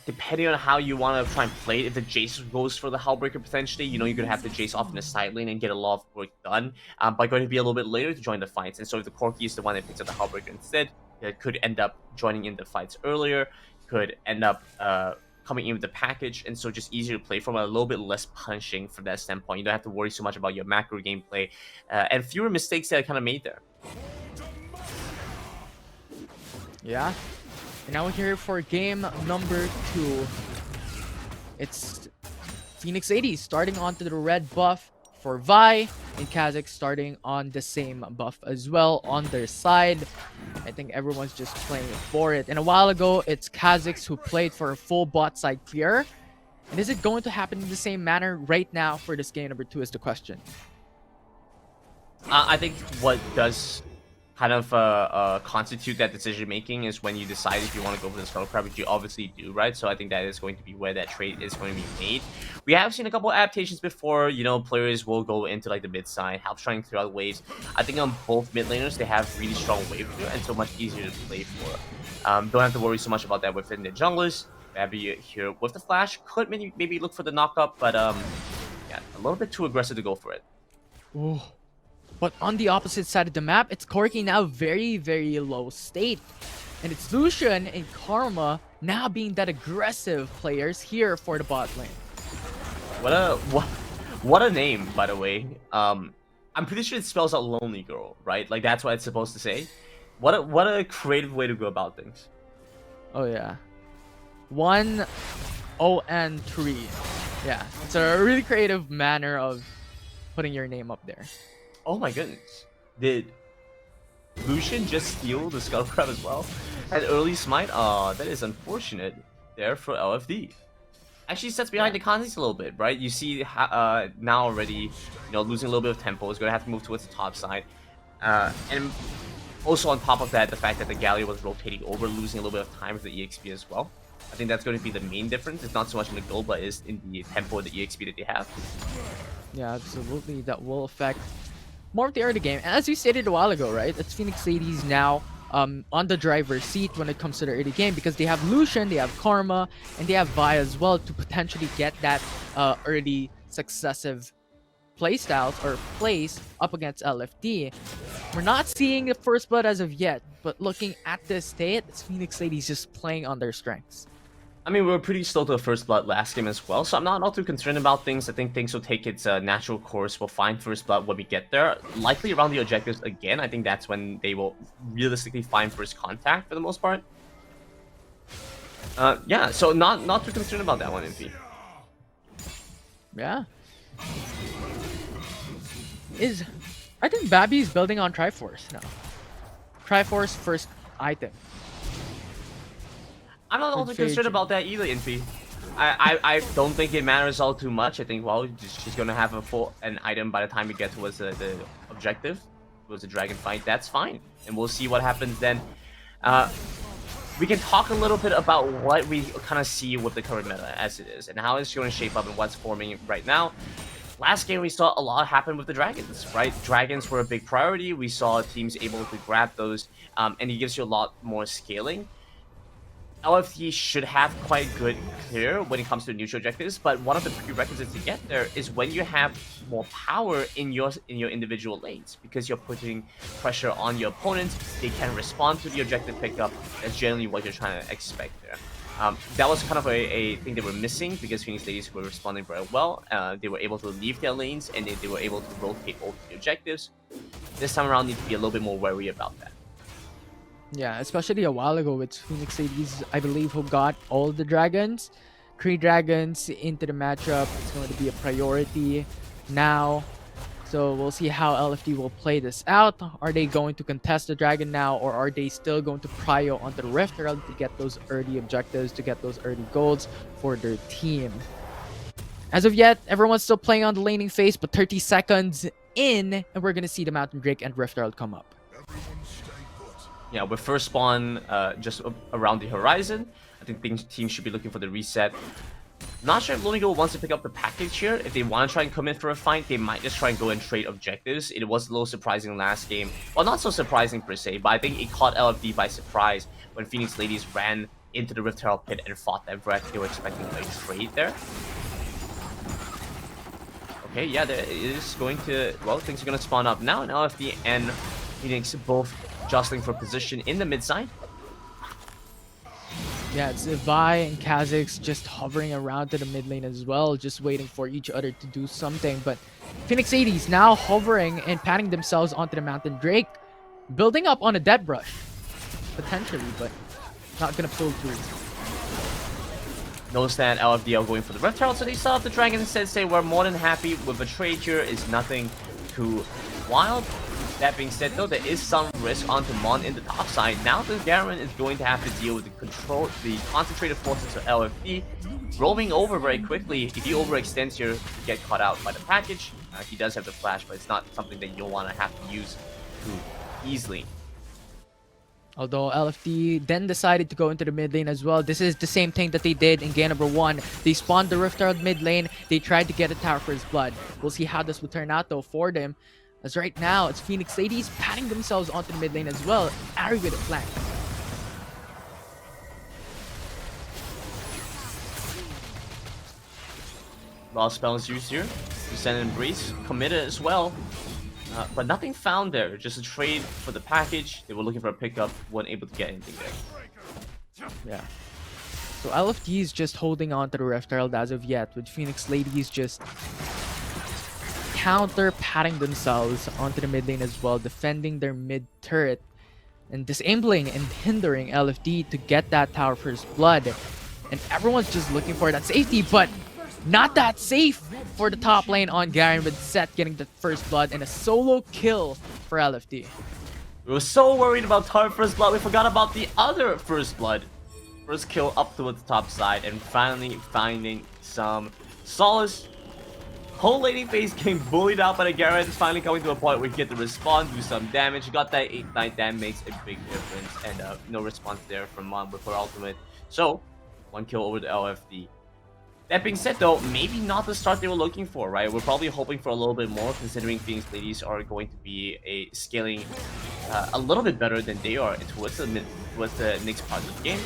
depending on how you want to try and play it, if the Jace goes for the Hellbreaker potentially, you know, you're going to have the Jace off in the side lane and get a lot of work done by going to be a little bit later to join the fights. And so if the Corki is the one that picks up the Hellbreaker instead, it could end up joining in the fights earlier, could end up coming in with the package, and so just easier to play from, a little bit less punishing from that standpoint. You don't have to worry so much about your macro gameplay and fewer mistakes that are kind of made there. Yeah. And now we're here for game number 2. It's Phoenix 80 starting onto the red buff for Vi, and Kazakh starting on the same buff as well on their side. I think everyone's just playing for it. And a while ago, it's Kazakhs who played for a full bot side clear. And is it going to happen in the same manner right now for this game number 2 is the question. I think what does kind of constitute that decision making is when you decide if you want to go for the Scuttle Crab, which you obviously do, right? So I think that is going to be where that trade is going to be made. We have seen a couple adaptations before, you know, players will go into like the mid side, help trying throughout waves. I think on both mid laners, they have really strong wave clear and so much easier to play for. Don't have to worry so much about that within the junglers. Maybe here with the flash, could maybe look for the knockup, but yeah, a little bit too aggressive to go for it. Ooh. But on the opposite side of the map, it's Corki now very, very low state. And it's Lucian and Karma now being that aggressive players here for the bot lane. What a name, by the way. I'm pretty sure it spells out Lonely Girl, right? Like that's what it's supposed to say. What a creative way to go about things. Oh yeah. 1-0-3. Yeah, it's a really creative manner of putting your name up there. Oh my goodness. Did Lucian just steal the Scuttle Crab as well? Had early smite? Aw, that is unfortunate there for LFD. Actually sets behind the context a little bit, right? You see now already, you know, losing a little bit of tempo. Is going to have to move towards the top side. And also on top of that, the fact that the Galio was rotating over, losing a little bit of time with the EXP as well. I think that's going to be the main difference. It's not so much in the goal, but it's in the tempo of the EXP that they have. Yeah, absolutely. That will affect more of the early game. And as you stated a while ago, right? It's Phoenix Ladies now on the driver's seat when it comes to the early game because they have Lucian, they have Karma, and they have Vi as well to potentially get that early successive playstyles or plays up against LFD. We're not seeing the first blood as of yet, but looking at this state, it's Phoenix Ladies just playing on their strengths. I mean, we were pretty slow to the first blood last game as well, so I'm not too concerned about things. I think things will take its natural course. We'll find first blood when we get there. Likely around the objectives again. I think that's when they will realistically find first contact for the most part. Yeah, so not too concerned about that one, MP. Yeah. I think Babby's building on Triforce now. Triforce first item. I'm not all too concerned about that either, NP. I don't think it matters all too much. I think, well, she's gonna have an item by the time we get towards the objective, towards the dragon fight. That's fine, and we'll see what happens then. We can talk a little bit about what we kind of see with the current meta as it is, and how it's going to shape up and what's forming right now. Last game, we saw a lot happen with the dragons, right? Dragons were a big priority. We saw teams able to grab those, and it gives you a lot more scaling. LFD should have quite good clear when it comes to neutral objectives, but one of the prerequisites to get there is when you have more power in your individual lanes, because you're putting pressure on your opponents. They can respond to the objective pickup. That's generally what you're trying to expect there. That was kind of a thing they were missing, because Phoenix Ladies were responding very well. They were able to leave their lanes, and they were able to rotate over the objectives. This time around, need to be a little bit more wary about that. Yeah, especially a while ago with Phoenix Ladies, I believe, who got all the dragons. 3 dragons into the matchup. It's going to be a priority now. So we'll see how LFD will play this out. Are they going to contest the dragon now, or are they still going to prio onto the Rift Herald to get those early objectives, to get those early golds for their team? As of yet, everyone's still playing on the laning phase, but 30 seconds in, and we're going to see the Mountain Drake and Rift Herald come up. Yeah, with first spawn just around the horizon, I think teams should be looking for the reset. Not sure if Lonely Girl wants to pick up the package here. If they want to try and come in for a fight, they might just try and go and trade objectives. It was a little surprising last game. Well, not so surprising per se, but I think it caught LFD by surprise when Phoenix Ladies ran into the Rift Herald pit and fought them. They were expecting a trade there. Okay, yeah, there is going to... Well, things are going to spawn up now, and LFD and Phoenix both jostling for position in the mid side. Yeah, it's Vi and Kha'Zix just hovering around to the mid lane as well, just waiting for each other to do something. But Phoenix 80s now hovering and patting themselves onto the Mountain Drake, building up on a Dead Brush, potentially, but not gonna pull through. Notice that LFD are going for the Rift Herald, so they saw the Dragon and said, say, we're more than happy with a trade here. Is nothing too wild. That being said, though, there is some risk onto Mon in the top side. Now the Garen is going to have to deal with the concentrated forces of LFD, roaming over very quickly. If he overextends here, you get caught out by the package. He does have the flash, but it's not something that you'll want to have to use too easily. Although LFD then decided to go into the mid lane as well. This is the same thing that they did in game number 1. They spawned the Rift Herald mid lane. They tried to get a tower for his blood. We'll see how this will turn out, though, for them. As right now, it's Phoenix Ladies patting themselves onto the mid lane as well. Ari with a flank. Lost spells used here. Descend and Embrace committed as well. But nothing found there. Just a trade for the package. They were looking for a pickup. Weren't able to get anything there. Yeah. So LFD is just holding on to the Rift Herald as of yet, with Phoenix Ladies just counter patting themselves onto the mid lane as well, defending their mid turret and disabling and hindering LFD to get that tower for his blood. And everyone's just looking for that safety, but not that safe for the top lane on Garen, with Seth getting the first blood and a solo kill for LFD. We were so worried about tower first blood, we forgot about the other first blood. First kill up towards the top side, and finally finding some solace. Whole laning phase getting bullied out by the Garen, finally coming to a point where you get to respond, do some damage. Got that 8-9 damage, makes a big difference, and no response there from Mon with her ultimate. So, 1 kill over the LFD. That being said, though, maybe not the start they were looking for, right? We're probably hoping for a little bit more, considering Phoenix Ladies are going to be scaling a little bit better than they are towards the next part of the game.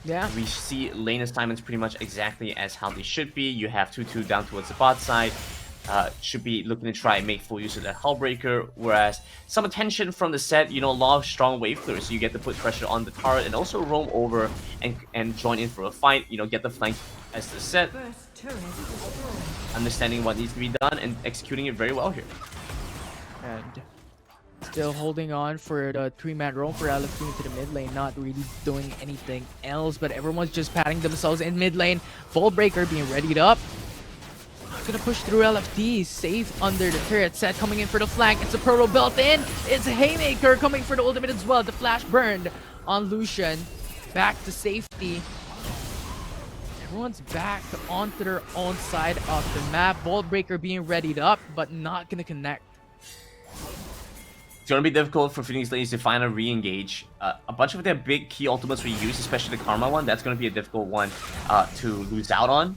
Yeah. We see lane assignments pretty much exactly as how they should be. You have 2-2 down towards the bot side. Should be looking to try and make full use of that Hullbreaker, whereas some attention from the set, you know, a lot of strong wave clears, so you get to put pressure on the turret and also roam over and join in for a fight, you know, get the flank as the set. Understanding what needs to be done and executing it very well here. And still holding on for the 3-man roam for LFD into the mid lane, not really doing anything else, but everyone's just patting themselves in mid lane. Breaker being readied up. Gonna push through LFD, safe under the turret. Set coming in for the flank. It's a proto built in. It's a Haymaker coming for the ultimate as well. The flash burned on Lucian. Back to safety. Everyone's back onto their own side of the map. Breaker being readied up, but not gonna connect. It's going to be difficult for Phoenix Ladies to find a re-engage. A bunch of their big key ultimates we use, especially the Karma one, that's going to be a difficult one to lose out on.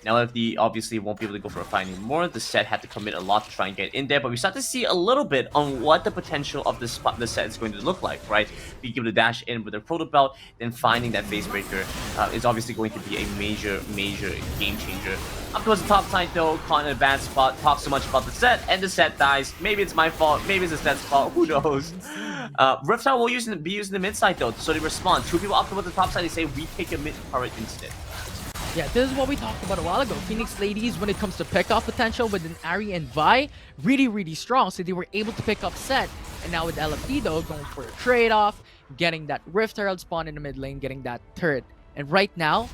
Now LFD obviously won't be able to go for a fight anymore. The set had to commit a lot to try and get in there, but we start to see a little bit on what the potential of the set is going to look like, right? Being able to dash in with a proto belt, then finding that face breaker is obviously going to be a major game changer. Up towards the top side though, caught in a bad spot, talks so much about the set, and the set dies. Maybe it's my fault, maybe it's the set's fault, who knows? Reptile will be using the mid side though, so they respond. Two people up towards the top side, they say we take a mid turret instead. Yeah, this is what we talked about a while ago. Phoenix Ladies, when it comes to pick-off potential with an Ari and Vi, really strong. So they were able to pick up set. And now with LFD though, going for a trade-off, getting that Rift Herald spawn in the mid lane, getting that turret. And right now,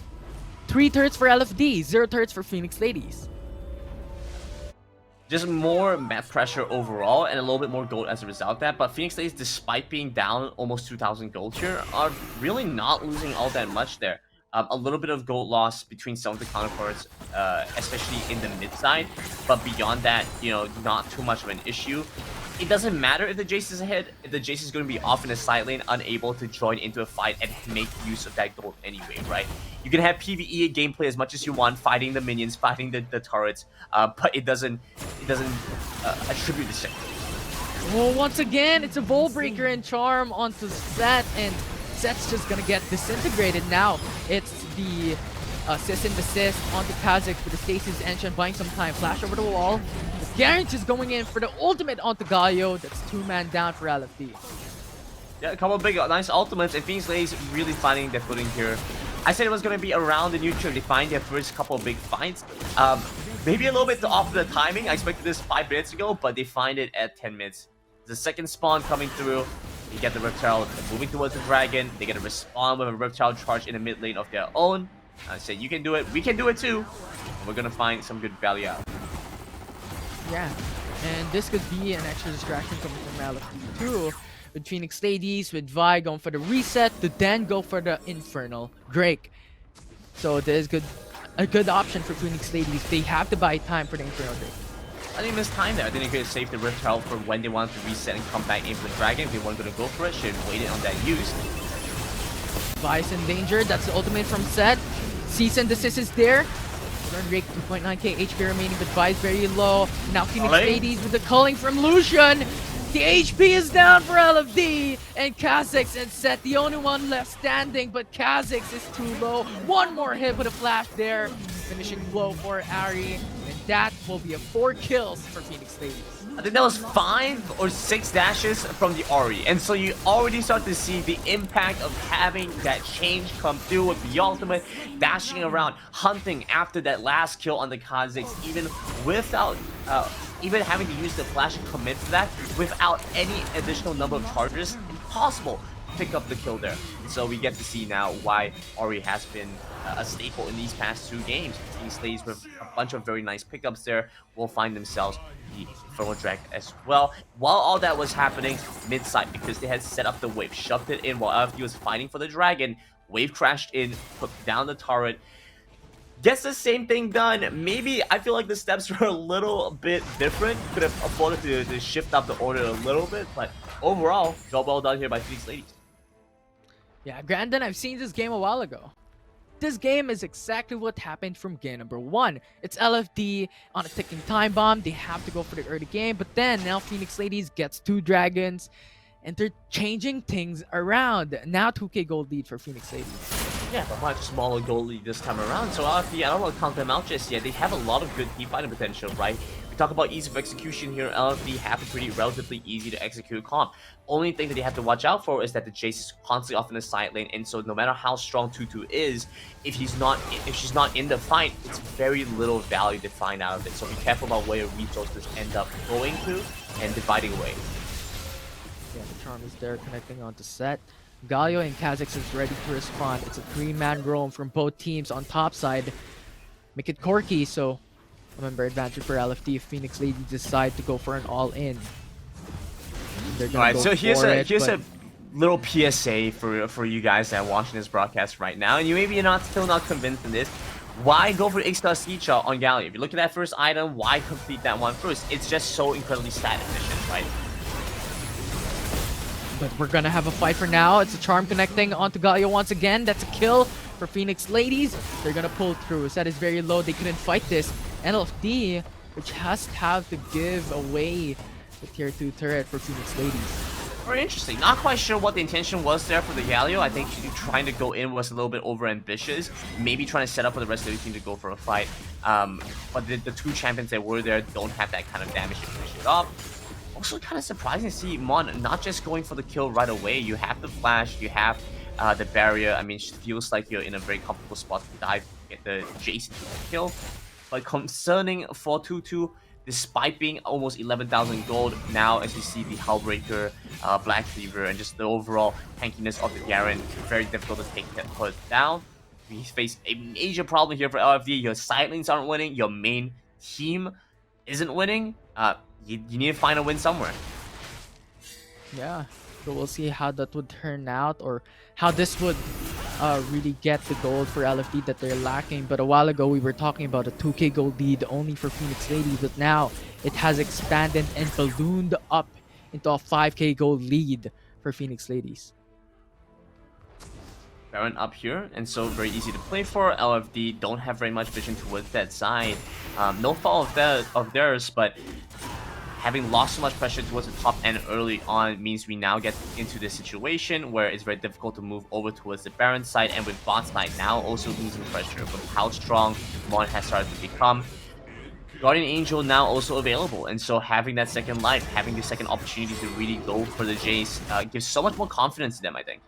3 turrets for LFD, 0 turrets for Phoenix Ladies. Just more map pressure overall and a little bit more gold as a result of that. But Phoenix Ladies, despite being down almost 2,000 gold here, are really not losing all that much there. A little bit of gold loss between some of the counterparts, especially in the mid side. But beyond that, you know, not too much of an issue. It doesn't matter if the Jace is ahead, if the Jace is going to be off in a side lane, unable to join into a fight and make use of that gold anyway, right? You can have PvE gameplay as much as you want, fighting the minions, fighting the turrets, but it doesn't attribute the same. Well, once again, it's a Vol Breaker and Charm onto Set, and Set's just gonna get disintegrated now. It's the assist and desist onto Kha'Zix for the Stasis Engine, buying some time. Flash over the wall. Garant is going in for the ultimate onto Galio. That's 2-man down for LFD. Yeah, a couple of big, nice ultimates, and Phoenix Ladies really finding their footing here. I said it was going to be around the neutral. They find their first couple of big fights. Maybe a little bit off the timing. I expected this 5 minutes ago, but they find it at 10 minutes. The second spawn coming through. You get the Reptile moving towards the Dragon. They get a respond with a Reptile charge in the mid lane of their own. I said, you can do it. We can do it too. And we're going to find some good value out. Yeah, and this could be an extra distraction coming from LFD too. With Phoenix Ladies, with Vi going for the reset, to then go for the Infernal Drake. So there's a good option for Phoenix Ladies. They have to buy time for the Infernal Drake. I think there's time there. I think they could have saved the Reptile for when they wanted to reset and come back in for the Dragon. If they weren't going to go for it, should have waited on that use. Vi's in danger. That's the ultimate from Set. Cease and desist is there. Drake 2.9k HP remaining, but Vi is very low. Now Phoenix Ladies with the culling from Lucian. The HP is down for LFD, and Kha'Zix and Set, the only one left standing, but Kha'Zix is too low. One more hit with a flash there. Finishing blow for Ari, and that will be a 4 kills for Phoenix Ladies. I think that was 5 or 6 dashes from the Ari, and so you already start to see the impact of having that change come through with the ultimate, dashing around, hunting after that last kill on the Kha'Zix, even without even having to use the flash and commit for that, without any additional number of charges. Impossible to pick up the kill there. So we get to see now why Ari has been a staple in these past 2 games. These Ladies with a bunch of very nice pickups there will find themselves the Infernal Drag as well. While all that was happening mid-side, because they had set up the wave, shoved it in while LFD was fighting for the Dragon, wave crashed in, took down the turret, gets the same thing done. Maybe I feel like the steps were a little bit different. Could have afforded to shift up the order a little bit, but overall, job well done here by Phoenix Ladies. Yeah, Grandin, I've seen this game a while ago. This game is exactly what happened from game number 1. It's LFD on a ticking time bomb. They have to go for the early game, but then now Phoenix Ladies gets 2 dragons, and they're changing things around. Now 2k gold lead for Phoenix Ladies. Yeah, but much smaller goal lead this time around. So LFD, I don't want to count them out just yet. They have a lot of good team fighting potential, right? We talk about ease of execution here. LFD have a pretty relatively easy to execute comp. Only thing that they have to watch out for is that the Jace is constantly off in the side lane, and so no matter how strong Tutu is, if she's not in the fight, it's very little value to find out of it. So be careful about where your resources end up going to and dividing away. Yeah, the charm is there connecting onto Set. Galio and Kha'Zix is ready to respond. It's a 3-man roam from both teams on top side. Make it corky, so remember, advantage for LFD if Phoenix Ladies decide to go for an all-in. Alright, so here's a little PSA for you guys that are watching this broadcast right now, and you maybe you're still not convinced in this. Why go for X-Star Seashell on Galio? If you look at that first item, why complete that one first? It's just so incredibly stat efficient, right? But we're gonna have a fight for now. It's a charm connecting onto Galio once again. That's a kill for Phoenix Ladies. They're gonna pull through. Set is very low. They couldn't fight this. LFD, which has to have to give away the tier 2 turret for Phoenix Ladies. Very interesting. Not quite sure what the intention was there for the Galio. I think trying to go in was a little bit over-ambitious. Maybe trying to set up for the rest of the team to go for a fight. But the two champions that were there don't have that kind of damage to finish it off. Also kind of surprising to see Mon not just going for the kill right away. You have the flash, you have the barrier. I mean, it feels like you're in a very comfortable spot to dive, get the Jason kill. But concerning for 2-2, despite being almost 11,000 gold, now as you see the Hullbreaker, Black Cleaver, and just the overall tankiness of the Garen, very difficult to take that put down. We face a major problem here for LFD. Your sidelings aren't winning, your main team isn't winning. You need to find a win somewhere. Yeah, so we'll see how that would turn out, or how this would really get the gold for LFD that they're lacking. But a while ago we were talking about a 2k gold lead only for Phoenix Ladies, but now it has expanded and ballooned up into a 5k gold lead for Phoenix Ladies. Baron up here, and so very easy to play for. LFD don't have very much vision towards that side. No fault of theirs, but having lost so much pressure towards the top end early on means we now get into this situation where it's very difficult to move over towards the Baron side, and with bot side now also losing pressure with how strong Mon has started to become. Guardian Angel now also available, and so having that second life, having the second opportunity to really go for the Jace gives so much more confidence to them, I think.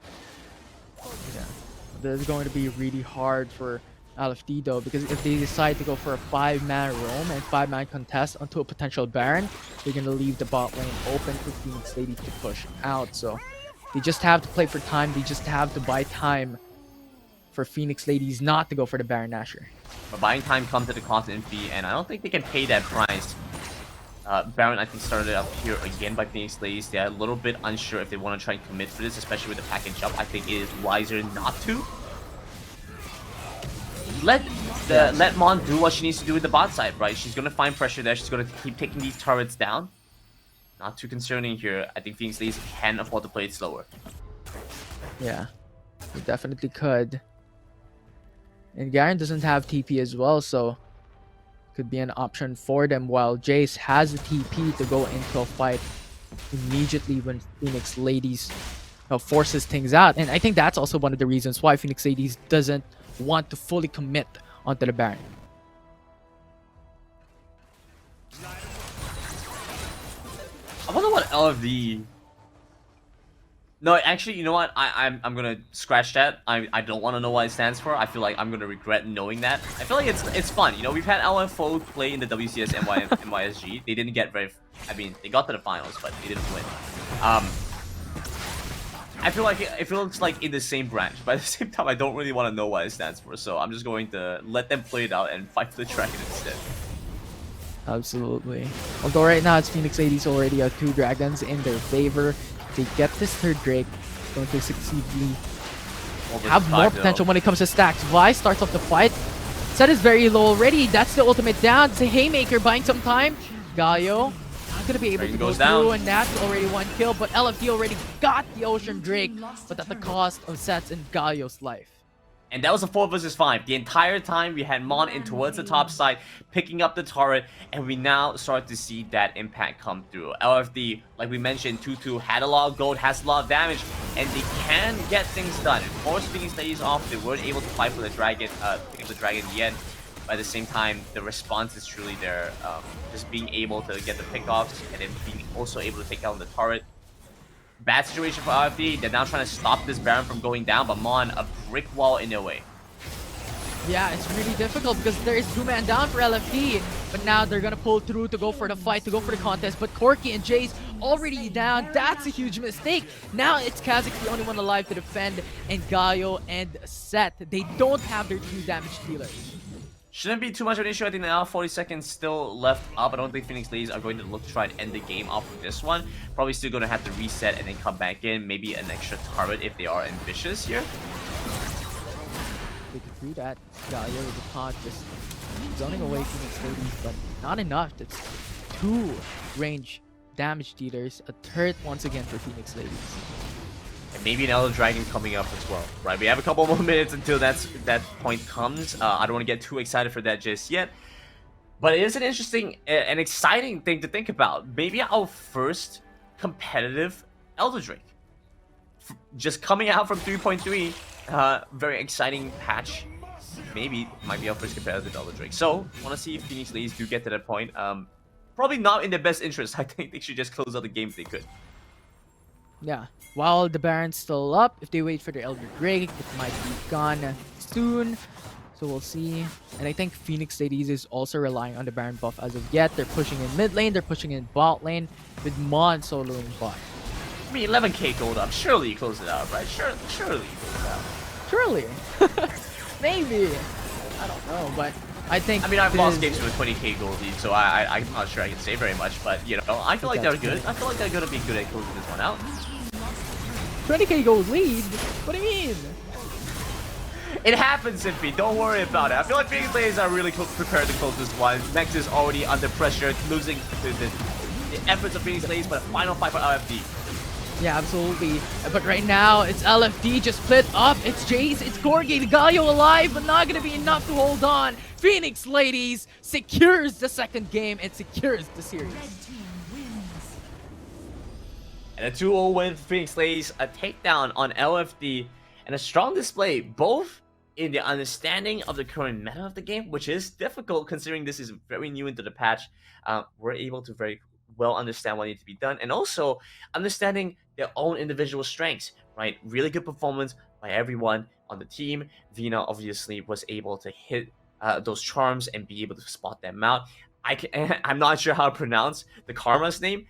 Yeah, this is going to be really hard for LFD though, because if they decide to go for a 5-man roam and 5-man contest onto a potential Baron, they're going to leave the bot lane open for Phoenix Ladies to push out. So they just have to play for time. They just have to buy time for Phoenix Ladies not to go for the Baron Nashor. But buying time comes at a cost in fee, and I don't think they can pay that price. Baron, I think, started up here again by Phoenix Ladies. They're a little bit unsure if they want to try and commit for this, especially with the package up. I think it is wiser not to. Let Mon do what she needs to do with the bot side, right? She's going to find pressure there. She's going to keep taking these turrets down. Not too concerning here. I think Phoenix Ladies can afford to play it slower. Yeah, they definitely could. And Garen doesn't have TP as well, so could be an option for them, while Jace has a TP to go into a fight immediately when Phoenix Ladies forces things out. And I think that's also one of the reasons why Phoenix Ladies doesn't want to fully commit onto the Baron. I wonder what LFD... No, actually, you know what? I'm gonna scratch that. I don't want to know what it stands for. I feel like I'm gonna regret knowing that. I feel like it's fun. You know, we've had LFO play in the WCS NYSG. They didn't get very... I mean, they got to the finals, but they didn't win. I feel like it feels like in the same branch, but at the same time, I don't really want to know what it stands for. So I'm just going to let them play it out and fight for the dragon instead. Absolutely. Although right now, it's Phoenix Ladies already have 2 dragons in their favor. If they get this third Drake, it's going to succeedly have more potential when it comes to stacks. Vi starts off the fight. Set is very low already. That's the ultimate down. It's a Haymaker buying some time. Galio not going to be able to go through, and that's already 1 kill. But LFD already got the Ocean Drake, but at the cost of Set's and Galio's life. And that was a 4 versus 5. The entire time we had Mon in towards the top side, picking up the turret, and we now start to see that impact come through. LFD, like we mentioned, 2-2 had a lot of gold, has a lot of damage, and they can get things done. Of course, Phoenix Ladies off, they weren't able to fight for the dragon, pick up the dragon in the end. But at the same time, the response is truly there. Just being able to get the pickoffs, and then being also able to take down the turret. Bad situation for LFD. They're now trying to stop this Baron from going down, but Mon, a brick wall in their way. Yeah, it's really difficult because there is 2-man down for LFD, but now they're gonna pull through to go for the fight, to go for the contest. But Corki and Jace already down. That's a huge mistake. Now it's Kha'Zix the only one alive to defend, and Galio and Set. They don't have their 2 damage dealers. Shouldn't be too much of an issue. I think now 40 seconds still left up. I don't think Phoenix Ladies are going to look to try and end the game off of this one. Probably still going to have to reset and then come back in. Maybe an extra turret if they are ambitious here. They could do that. Galio with the taunt just zoning away Phoenix Ladies, but not enough. That's 2 range damage dealers. A turret once again for Phoenix Ladies. and maybe an Elder Dragon coming up as well, right? We have a couple more minutes until that point comes. I don't want to get too excited for that just yet, but it is an interesting and exciting thing to think about. Maybe our first competitive Elder Drake, just coming out from 3.3, very exciting patch. Maybe might be our first competitive Elder Drake. So, want to see if Phoenix Ladies do get to that point. Probably not in their best interest. I think they should just close out the game if they could. Yeah. While the Baron's still up, if they wait for the Elder Drake, it might be gone soon. So we'll see. And I think Phoenix Ladies is also relying on the Baron buff as of yet. They're pushing in mid lane, they're pushing in bot lane, with Mon soloing bot. I mean, 11k gold up. Surely you close it out, right? Surely you close it out. Surely. Maybe. I don't know, but I think... I mean, I've lost games with a 20k gold lead, so I'm not sure I can say very much, but, you know, I feel like they're good. I feel like they're going to be good at closing this one out. 20k gold lead? What do you mean? It happens, Simpy. Don't worry about it. I feel like Phoenix Ladies are really prepared to close this one. Nex is already under pressure, losing the efforts of Phoenix Ladies, but a final fight for LFD. Yeah, absolutely. But right now, it's LFD just split up. It's Jace, it's Gorgie, the Galio alive, but not going to be enough to hold on. Phoenix Ladies secures the second game and secures the series. And a 2-0 win for Phoenix Ladies, a takedown on LFD, and a strong display, both in the understanding of the current meta of the game, which is difficult considering this is very new into the patch. We're able to very well understand what needs to be done, and also understanding their own individual strengths, right? Really good performance by everyone on the team. Vina obviously was able to hit those charms and be able to spot them out. I'm not sure how to pronounce the Karma's name,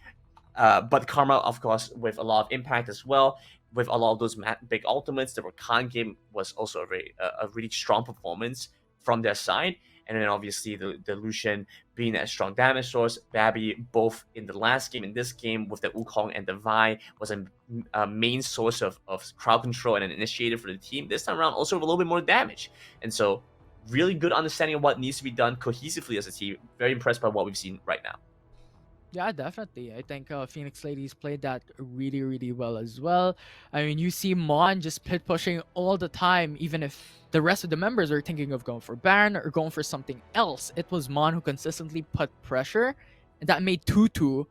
but Karma, of course, with a lot of impact as well. With a lot of those big ultimates, the Rakan game was also a really strong performance from their side. And then obviously the Lucian being a strong damage source, Babby both in the last game and this game with the Wukong and the Vi was a main source of crowd control and an initiator for the team. This time around also with a little bit more damage. And so really good understanding of what needs to be done cohesively as a team. Very impressed by what we've seen right now. Yeah, definitely. I think Phoenix Ladies played that really, really well as well. I mean, you see Mon just pit pushing all the time, even if the rest of the members are thinking of going for Baron or going for something else. It was Mon who consistently put pressure, and that made Tutu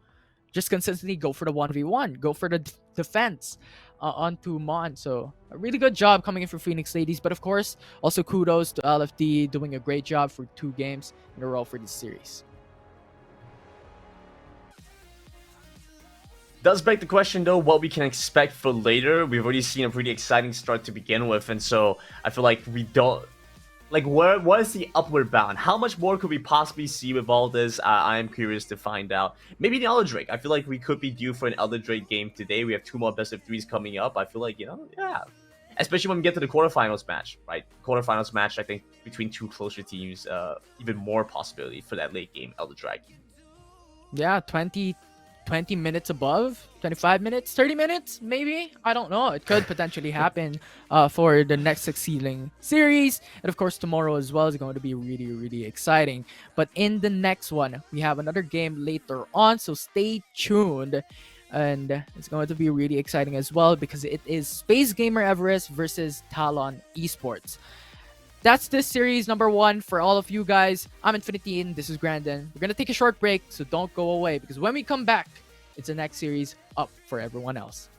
just consistently go for the 1v1, go for the defense onto Mon. So a really good job coming in for Phoenix Ladies. But of course, also kudos to LFD doing a great job for 2 games in a row for this series. Does beg the question though, what we can expect for later. We've already seen a pretty exciting start to begin with, and so I feel like we don't like what is the upward bound? How much more could we possibly see with all this? I am curious to find out. Maybe the Elder Drake. I feel like we could be due for an Elder Drake game today. We have 2 more best of 3s coming up. I feel like, you know, yeah. Especially when we get to the quarterfinals match, right? Quarterfinals match, I think, between 2 closer teams, even more possibility for that late game Elder Dragon. Yeah, 20 minutes above, 25 minutes, 30 minutes, maybe. I don't know. It could potentially happen for the next succeeding series. And of course, tomorrow as well is going to be really, really exciting. But in the next one, we have another game later on. So stay tuned. And it's going to be really exciting as well because it is Space Gamer Everest versus Talon Esports. That's this series number 1 for all of you guys. I'm Infinity and this is Grandin. We're going to take a short break, so don't go away because when we come back, it's the next series up for everyone else.